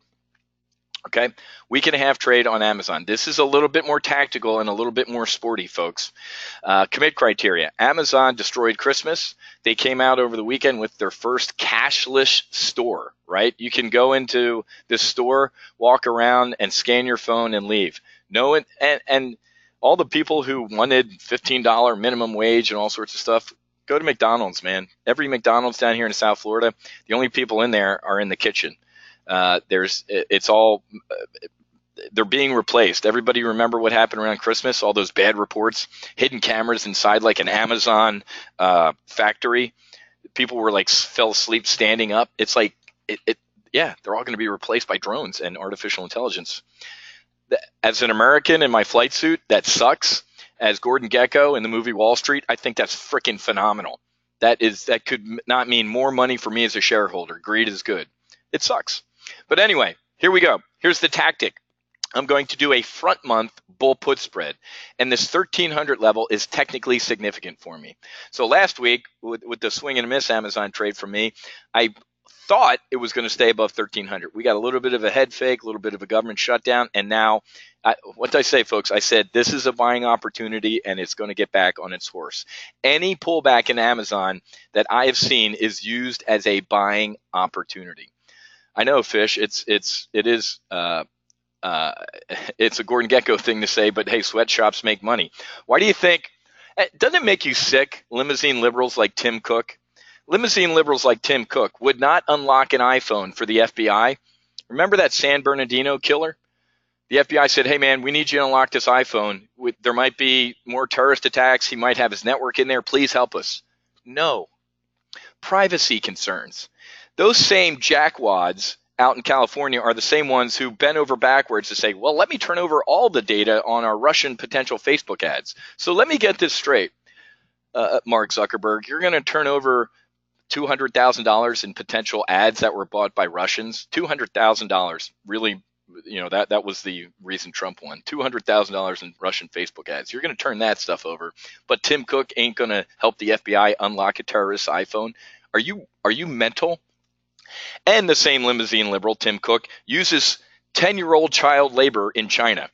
Okay. Week and a half trade on Amazon. This is a little bit more tactical and a little bit more sporty, folks. Commit criteria. Amazon destroyed Christmas. They came out over the weekend with their first cashless store, right? You can go into this store, walk around and scan your phone and leave. And all the people who wanted $15 minimum wage and all sorts of stuff, go to McDonald's, man. Every McDonald's down here in South Florida, the only people in there are in the kitchen. They're being replaced. Everybody remember what happened around Christmas? All those bad reports, hidden cameras inside like an Amazon factory. People were fell asleep standing up. It's like, they're all going to be replaced by drones and artificial intelligence. As an American in my flight suit, that sucks. As Gordon Gekko in the movie Wall Street, I think that's freaking phenomenal. That could not mean more money for me as a shareholder. Greed is good. It sucks. But anyway, here we go. Here's the tactic. I'm going to do a front month bull put spread, and this 1300 level is technically significant for me. So last week with the swing and a miss Amazon trade from me, I thought it was going to stay above 1300. We got a little bit of a head fake, a little bit of a government shutdown, and now what did I say, folks? I said this is a buying opportunity and it's going to get back on its horse. Any pullback in Amazon that I have seen is used as a buying opportunity. I know, Fish, it is it's a Gordon Gekko thing to say, but hey, sweatshops make money. Why do you think? Doesn't it make you sick? Limousine liberals like Tim Cook. Limousine liberals like Tim Cook would not unlock an iPhone for the FBI. Remember that San Bernardino killer? The FBI said, hey, man, we need you to unlock this iPhone. There might be more terrorist attacks. He might have his network in there. Please help us. No. Privacy concerns. Those same jackwads out in California are the same ones who bent over backwards to say, well, let me turn over all the data on our Russian potential Facebook ads. So let me get this straight, Mark Zuckerberg. You're going to turn over $200,000 in potential ads that were bought by Russians. $200,000, really, that was the reason Trump won. $200,000 in Russian Facebook ads. You're going to turn that stuff over, but Tim Cook ain't going to help the FBI unlock a terrorist's iPhone. Are you mental? And the same limousine liberal, Tim Cook, uses 10-year-old child labor in China.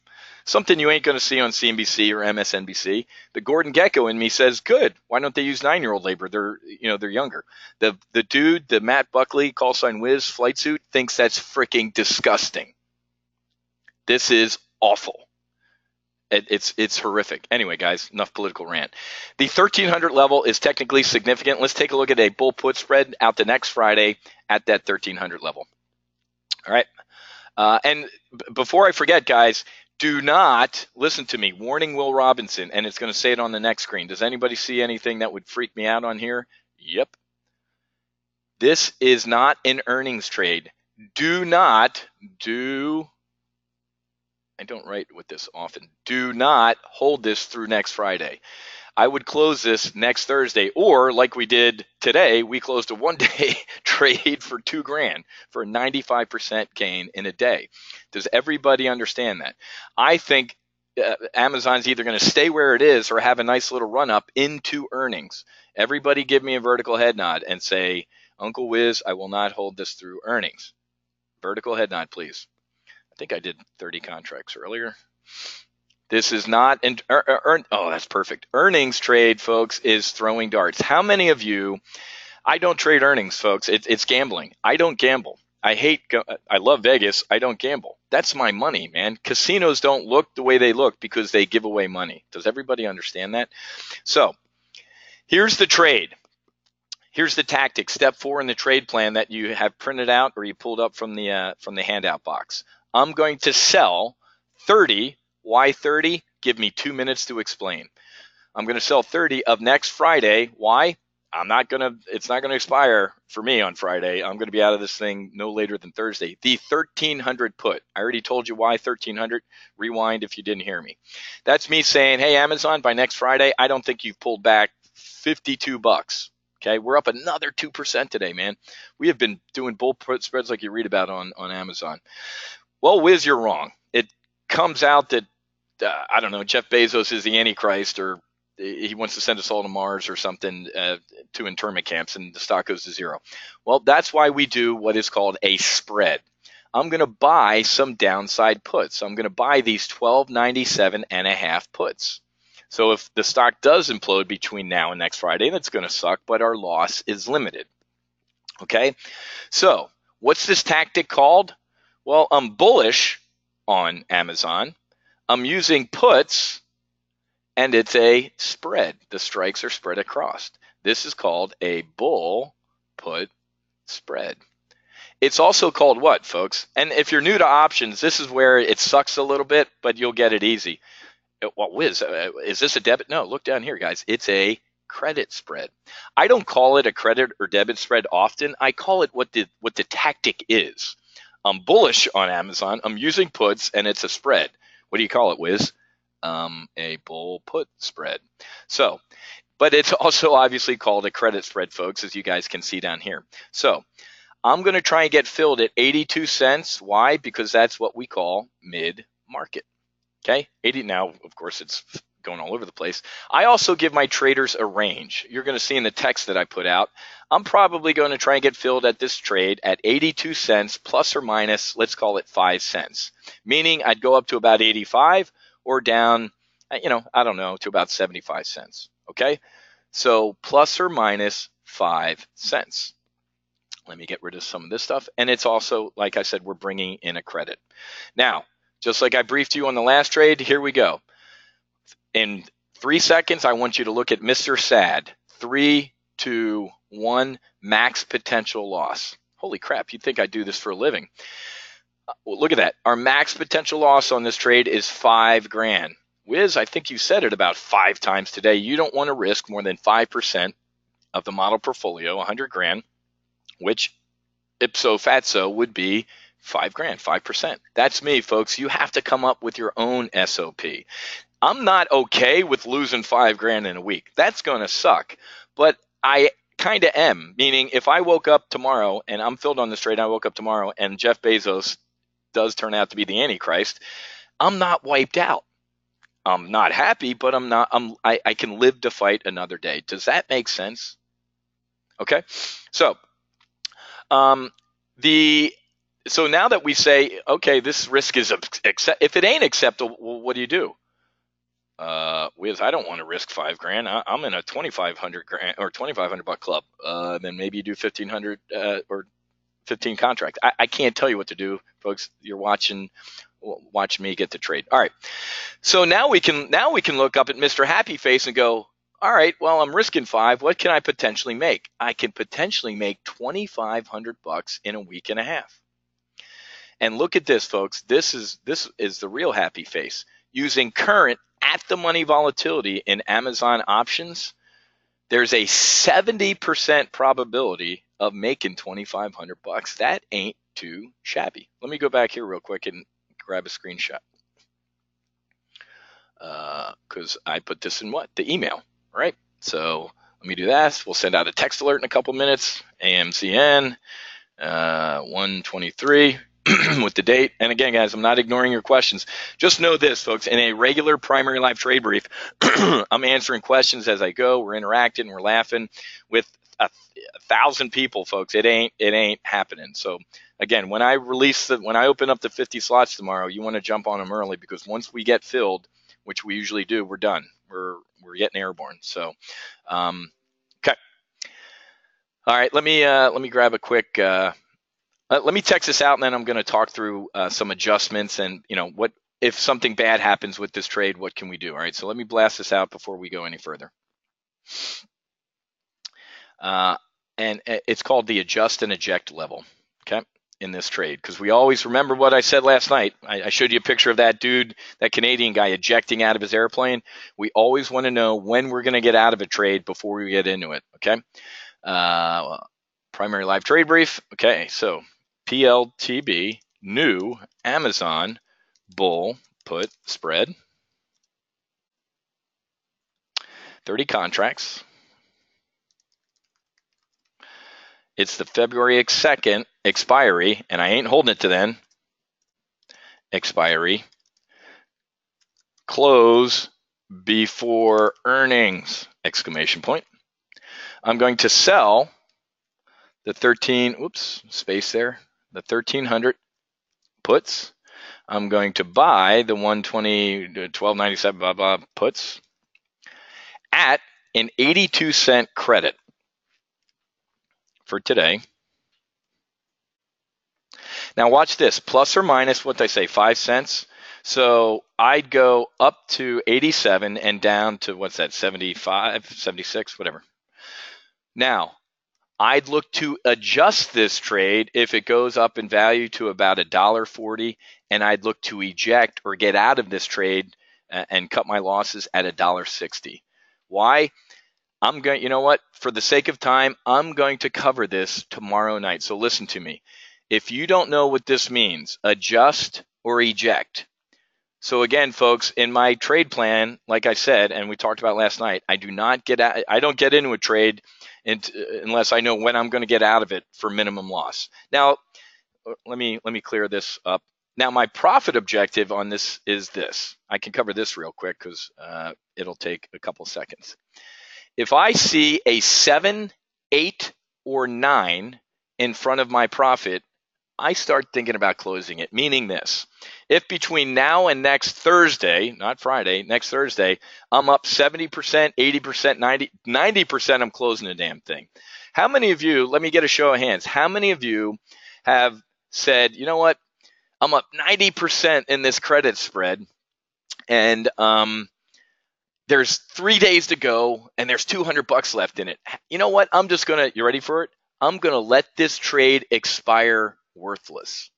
Something you ain't going to see on CNBC or MSNBC. The Gordon Gekko in me says, good. Why don't they use 9-year-old labor? They're younger. The dude, the Matt Buckley, call sign Whiz, flight suit, thinks that's freaking disgusting. This is awful. It's horrific. Anyway, guys, enough political rant. The 1300 level is technically significant. Let's take a look at a bull put spread out the next Friday at that 1300 level. All right. And before I forget, guys, do not listen to me. Warning Will Robinson, and it's going to say it on the next screen. Does anybody see anything that would freak me out on here? Yep. This is not an earnings trade. I don't write with this often. Do not hold this through next Friday. I would close this next Thursday, or like we did today, we closed a one-day trade for $2,000 for a 95% gain in a day. Does everybody understand that? I think Amazon's either going to stay where it is or have a nice little run-up into earnings. Everybody give me a vertical head nod and say, Uncle Whiz, I will not hold this through earnings. Vertical head nod, please. I think I did 30 contracts earlier. This is not oh, that's perfect. Earnings trade, folks, is throwing darts. How many of you? I don't trade earnings, folks. It's gambling. I don't gamble. I love Vegas. I don't gamble. That's my money, man. Casinos don't look the way they look because they give away money. Does everybody understand that? So here's the trade. Here's the tactic. Step 4 in the trade plan that you have printed out or you pulled up from the handout box. I'm going to sell 30. Why 30? Give me 2 minutes to explain. I'm going to sell 30 of next Friday. Why? It's not going to expire for me on Friday. I'm going to be out of this thing no later than Thursday. The 1300 put. I already told you why 1300. Rewind if you didn't hear me. That's me saying, hey, Amazon, by next Friday, I don't think you've pulled back $52. Okay, we're up another 2% today, man. We have been doing bull put spreads like you read about on Amazon. Well, Whiz, you're wrong. It comes out that, I don't know, Jeff Bezos is the Antichrist, or he wants to send us all to Mars or something, to internment camps, and the stock goes to zero. Well, that's why we do what is called a spread. I'm going to buy some downside puts. I'm going to buy these 1297 and a half puts. So if the stock does implode between now and next Friday, that's going to suck, but our loss is limited. Okay, so what's this tactic called? Well, I'm bullish on Amazon. I'm using puts, and it's a spread. The strikes are spread across. This is called a bull put spread. It's also called what, folks? And if you're new to options, this is where it sucks a little bit, but you'll get it easy. Well, Whiz, is this a debit? No, look down here, guys. It's a credit spread. I don't call it a credit or debit spread often. I call it what the tactic is. I'm bullish on Amazon. I'm using puts, and it's a spread. What do you call it, Whiz? A bull put spread. So, but it's also obviously called a credit spread, folks, as you guys can see down here. So I'm going to try and get filled at 82 cents. Why? Because that's what we call mid-market. Okay, 80 now, of course, it's going all over the place. I also give my traders a range. You're going to see in the text that I put out, I'm probably going to try and get filled at this trade at 82 cents plus or minus, let's call it 5 cents, meaning I'd go up to about 85 or down, I don't know, to about 75 cents. Okay, so plus or minus 5 cents. Let me get rid of some of this stuff. And it's also, like I said, we're bringing in a credit. Now, just like I briefed you on the last trade, here we go. In 3 seconds, I want you to look at Mr. Sad. 3, 2, 1, max potential loss. Holy crap, you'd think I do this for a living. Well, look at that. Our max potential loss on this trade is $5,000. Whiz, I think you said it about 5 times today. You don't want to risk more than 5% of the model portfolio, $100,000, which ipso fatso would be $5,000, 5%. That's me, folks. You have to come up with your own SOP. I'm not okay with losing $5,000 in a week. That's going to suck. But I kind of am, meaning if I woke up tomorrow and I'm filled on this trade, I woke up tomorrow and Jeff Bezos does turn out to be the Antichrist, I'm not wiped out. I'm not happy, but I can live to fight another day. Does that make sense? Okay. So, So now that we say, okay, this risk is if it ain't acceptable, well, what do? Whiz, I don't want to risk $5,000. I'm in a $2,500 or $2,500 club. Then maybe you do 1,500 or 15 contract. I can't tell you what to do, folks. You're watching me get the trade. All right. So now we can look up at Mr. Happy Face and go, all right, well, I'm risking 5. What can I potentially make? I can potentially make $2,500 in a week and a half. And look at this, folks. This is the real happy face. Using current at the money volatility in Amazon options, there's a 70% probability of making $2,500. That ain't too shabby. Let me go back here real quick and grab a screenshot. Because I put this in the email, right? So let me do that. We'll send out a text alert in a couple minutes. AMZN 123. With the date. And again, guys, I'm not ignoring your questions. Just know this, folks, in a regular primary live trade brief, I'm answering questions as I go. We're interacting, we're laughing with 1,000 people, folks. It ain't happening. So again, when I open up the 50 slots tomorrow, you want to jump on them early, because once we get filled, which we usually do, we're done. We're getting airborne. So okay. All right, let me grab a quick Let me text this out, and then I'm going to talk through some adjustments and, what if something bad happens with this trade, what can we do? All right, so let me blast this out before we go any further. And it's called the adjust and eject level, okay, in this trade, because we always remember what I said last night. I showed you a picture of that dude, that Canadian guy ejecting out of his airplane. We always want to know when we're going to get out of a trade before we get into it, okay? Primary live trade brief. Okay, so PLTB, new Amazon bull put spread, 30 contracts. It's the February 2nd expiry, and I ain't holding it to then. Expiry. Close before earnings, exclamation point. I'm going to sell the 1300 puts. I'm going to buy the 120, 1297, blah, blah, puts at an 82-cent credit for today. Now watch this, plus or minus what I say, 5 cents. So I'd go up to 87 and down to, what's that, 75, 76, whatever. Now, I'd look to adjust this trade if it goes up in value to about $1.40, and I'd look to eject or get out of this trade and cut my losses at $1.60. Why? I'm going, you know what? For the sake of time, I'm going to cover this tomorrow night. So listen to me. If you don't know what this means, adjust or eject. So again, folks, in my trade plan, like I said, and we talked about last night, I don't get into a trade unless I know when I'm going to get out of it for minimum loss. Now, let me clear this up. Now, my profit objective on this is this. I can cover this real quick because it'll take a couple seconds. If I see a 7, 8, or 9 in front of my profit, I start thinking about closing it, meaning this. If between now and next Thursday, not Friday, next Thursday, I'm up 70%, 80%, 90%, I'm closing the damn thing. How many of you, let me get a show of hands, how many of you have said, you know what, I'm up 90% in this credit spread, and there's 3 days to go, and there's $200 left in it. You know what, I'm just going to, you ready for it? I'm going to let this trade expire worthless.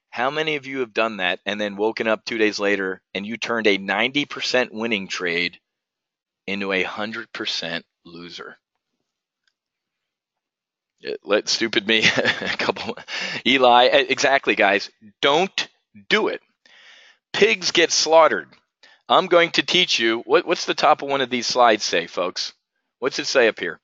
How many of you have done that and then woken up 2 days later and you turned a 90% winning trade into a 100% loser? Let stupid me a couple. Eli, exactly, guys. Don't do it. Pigs get slaughtered. I'm going to teach you. What's the top of one of these slides say, folks? What's it say up here?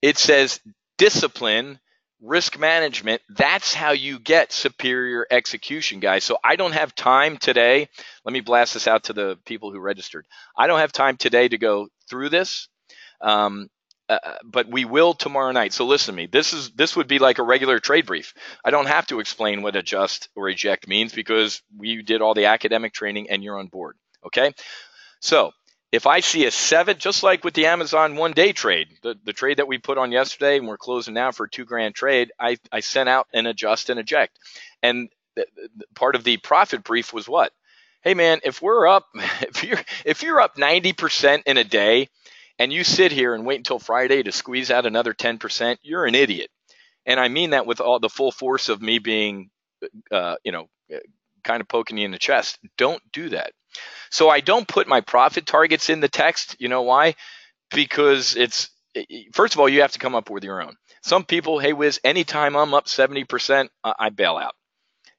It says discipline, risk management. That's how you get superior execution, guys. So I don't have time today. Let me blast this out to the people who registered. I don't have time today to go through this, but we will tomorrow night. So listen to me. This would be like a regular trade brief. I don't have to explain what adjust or eject means because we did all the academic training and you're on board. Okay? So if I see a 7, just like with the Amazon one-day trade, the trade that we put on yesterday, and we're closing now for a $2,000 trade, I sent out an adjust and eject. And part of the profit brief was what? Hey man, if you're up 90% in a day, and you sit here and wait until Friday to squeeze out another 10%, you're an idiot. And I mean that with all the full force of me being, kind of poking you in the chest. Don't do that. So I don't put my profit targets in the text. You know why? Because first of all, you have to come up with your own. Some people, hey, Whiz, anytime I'm up 70%, I bail out.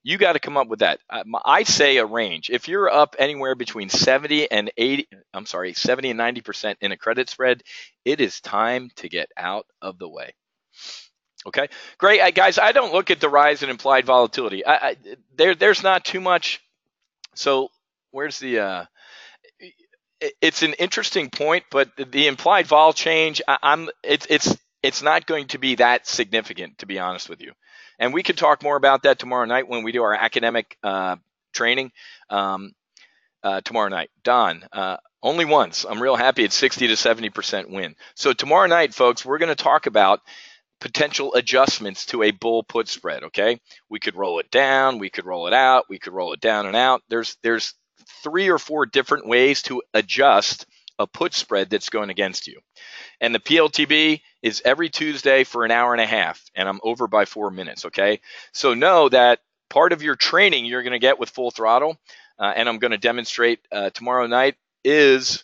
You got to come up with that. I say a range. If you're up anywhere between 70 and 90% in a credit spread, it is time to get out of the way. Okay, great. Guys, I don't look at the rise in implied volatility. There's not too much. So where's the it's an interesting point, but the implied vol change, it's not going to be that significant, to be honest with you. And we could talk more about that tomorrow night when we do our academic training tomorrow night. Don, only once. I'm real happy it's 60 to 70% win. So tomorrow night, folks, we're going to talk about potential adjustments to a bull put spread, okay? We could roll it down, we could roll it out, we could roll it down and out. There's 3 or 4 different ways to adjust a put spread that's going against you. And the PLTB is every Tuesday for an hour and a half, and I'm over by 4 minutes, okay? So know that part of your training you're going to get with Full Throttle, and I'm going to demonstrate tomorrow night, is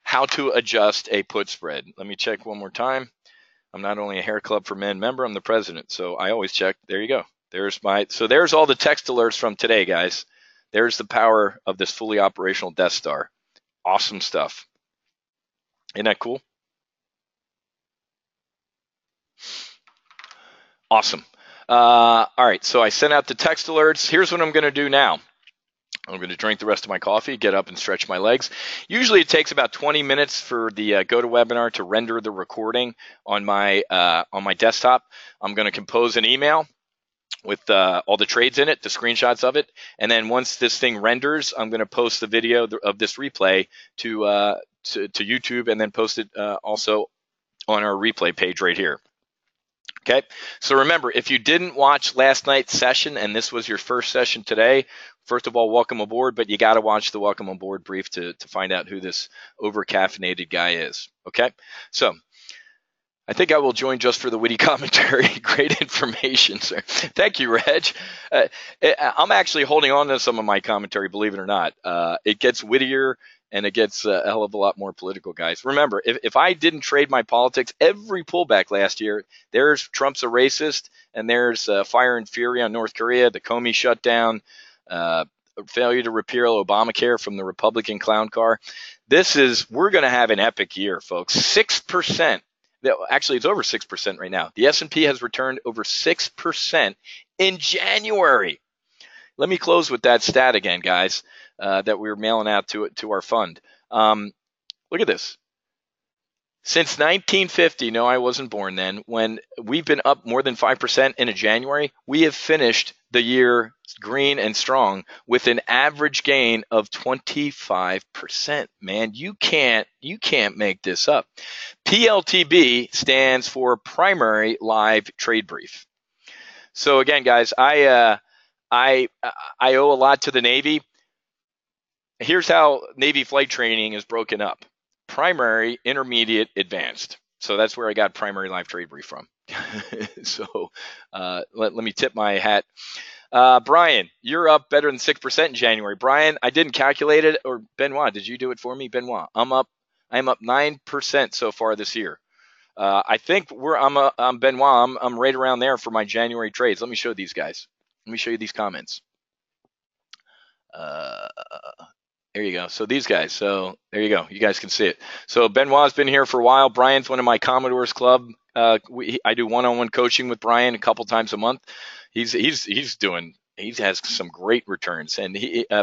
how to adjust a put spread. Let me check one more time. I'm not only a Hair Club for Men member, I'm the president, so I always check. There you go. There's all the text alerts from today, guys. There's the power of this fully operational Death Star. Awesome stuff. Isn't that cool? Awesome. All right, so I sent out the text alerts. Here's what I'm going to do now. I'm going to drink the rest of my coffee, get up and stretch my legs. Usually it takes about 20 minutes for the GoToWebinar to render the recording on my desktop. I'm going to compose an email with all the trades in it, the screenshots of it, and then once this thing renders, I'm going to post the video of this replay to YouTube, and then post it also on our replay page right here. Okay, so remember, if you didn't watch last night's session and this was your first session today, first of all, welcome aboard, but you got to watch the welcome aboard brief to find out who this over-caffeinated guy is. Okay, so I think I will join just for the witty commentary. Great information, sir. Thank you, Reg. I'm actually holding on to some of my commentary, believe it or not. It gets wittier and it gets a hell of a lot more political, guys. Remember, if I didn't trade my politics, every pullback last year, there's Trump's a racist, and there's fire and fury on North Korea, the Comey shutdown, failure to repeal Obamacare from the Republican clown car. We're going to have an epic year, folks. 6%. Actually, it's over 6% right now. The S&P has returned over 6% in January. Let me close with that stat again, guys, that we were mailing out to our fund. Look at this. Since 1950, no, I wasn't born then, when we've been up more than 5% in a January, we have finished the year green and strong with an average gain of 25%. Man, you can't make this up. PLTB stands for Primary Live Trade Brief. So again, guys, I owe a lot to the Navy. Here's how Navy flight training is broken up. Primary, intermediate, advanced. So that's where I got Primary Live Trade Brief from. So let me tip my hat. Brian, you're up better than 6% in January. Brian, I didn't calculate it, or Benoit, did you do it for me? Benoit, I'm up 9% so far this year. I think I'm Benoit. I'm right around there for my January trades. Let me show these guys. Let me show you these comments. There you go. So these guys. So there you go. You guys can see it. So Benoit's been here for a while. Brian's one of my Commodores Club. I do one-on-one coaching with Brian a couple times a month. He has some great returns, and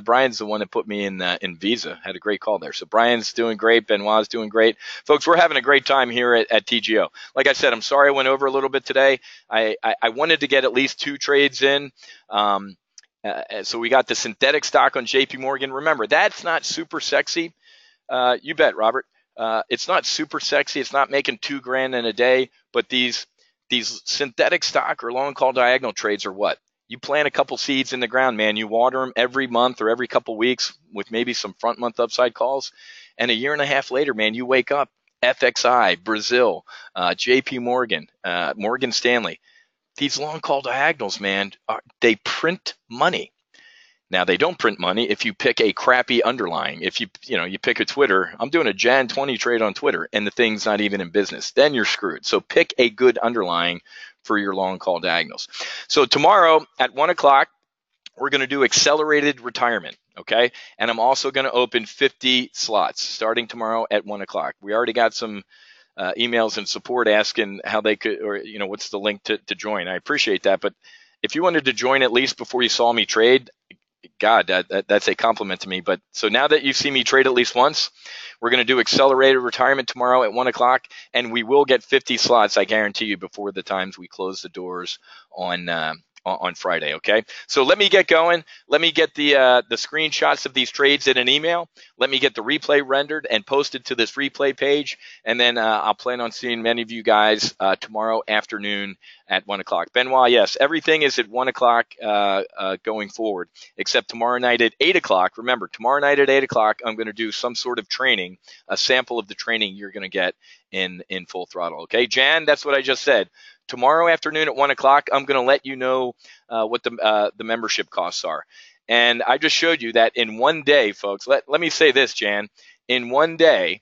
Brian's the one that put me in Visa. Had a great call there. So Brian's doing great. Benoit's doing great. Folks, we're having a great time here at TGO. Like I said, I'm sorry I went over a little bit today. I wanted to get at least 2 trades in. So we got the synthetic stock on JP Morgan. Remember, that's not super sexy. You bet, Robert. It's not super sexy. It's not making $2,000 in a day. But these synthetic stock or long call diagonal trades are what? You plant a couple seeds in the ground, man. You water them every month or every couple weeks with maybe some front month upside calls. And a year and a half later, man, you wake up. FXI, Brazil, JP Morgan, Morgan Stanley. These long call diagonals, man, they print money. Now, they don't print money if you pick a crappy underlying. If you pick a Twitter, I'm doing a Jan 20 trade on Twitter and the thing's not even in business, then you're screwed. So pick a good underlying for your long call diagonals. So tomorrow at 1 o'clock, we're going to do accelerated retirement, okay? And I'm also going to open 50 slots starting tomorrow at 1 o'clock. We already got some emails and support asking how they could, or what's the link to join. I appreciate that, but if you wanted to join at least before you saw me trade, God, that's a compliment to me. But so now that you've seen me trade at least once, we're going to do accelerated retirement tomorrow at 1 o'clock, and we will get 50 slots, I guarantee you, before the times we close the doors on on Friday. Okay, so let me get going. Let me get the screenshots of these trades in an email. Let me get the replay rendered and posted to this replay page, and then I'll plan on seeing many of you guys tomorrow afternoon at 1 o'clock. Benoit, yes, everything is at 1 o'clock going forward, except tomorrow night at 8 o'clock. Remember, tomorrow night at 8 o'clock, I'm going to do some sort of training, a sample of the training you're going to get in Full Throttle. Okay, Jan, that's what I just said. Tomorrow afternoon at 1 o'clock, I'm going to let you know what the membership costs are. And I just showed you that in one day, folks. Let me say this, Jan. In one day,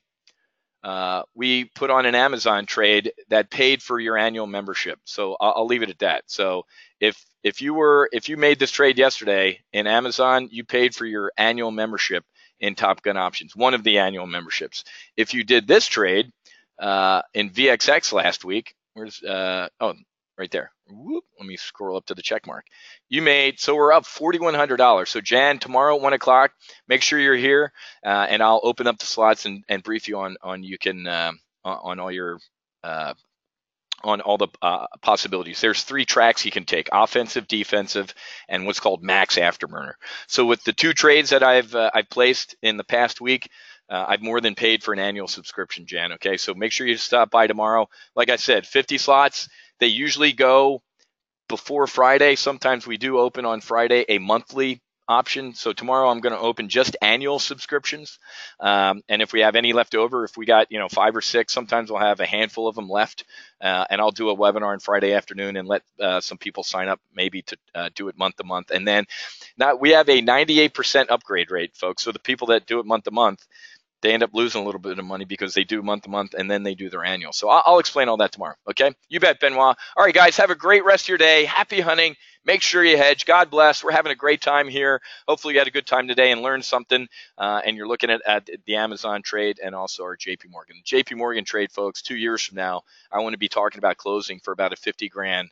we put on an Amazon trade that paid for your annual membership. So I'll leave it at that. So if you made this trade yesterday in Amazon, you paid for your annual membership in Top Gun Options, one of the annual memberships. If you did this trade in VXX last week, right there. Whoop, let me scroll up to the check mark. So we're up $4,100. So Jan, tomorrow at 1 o'clock, make sure you're here, and I'll open up the slots and brief you on all the possibilities. There's 3 tracks you can take: offensive, defensive, and what's called max afterburner. So with the 2 trades that I've placed in the past week, I've more than paid for an annual subscription, Jan. Okay, so make sure you stop by tomorrow. Like I said, 50 slots. They usually go before Friday. Sometimes we do open on Friday a monthly option. So tomorrow I'm going to open just annual subscriptions. And if we have any left over, if we got 5 or 6, sometimes we'll have a handful of them left. And I'll do a webinar on Friday afternoon and let some people sign up maybe to do it month to month. And then now we have a 98% upgrade rate, folks. So the people that do it month to month, they end up losing a little bit of money because they do month to month and then they do their annual. So I'll explain all that tomorrow. Okay, you bet, Benoit. All right, guys, have a great rest of your day. Happy hunting. Make sure you hedge. God bless. We're having a great time here. Hopefully you had a good time today and learned something. And you're looking at the Amazon trade and also our JP Morgan. JP Morgan trade, folks, 2 years from now, I want to be talking about closing for about a 50 grand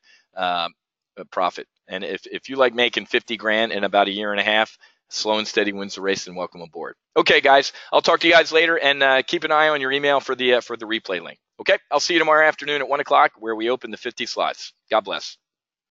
profit. And if you like making 50 grand in about a year and a half, slow and steady wins the race, and welcome aboard. Okay, guys, I'll talk to you guys later, and keep an eye on your email for the replay link. Okay, I'll see you tomorrow afternoon at 1 o'clock where we open the 50 slots. God bless.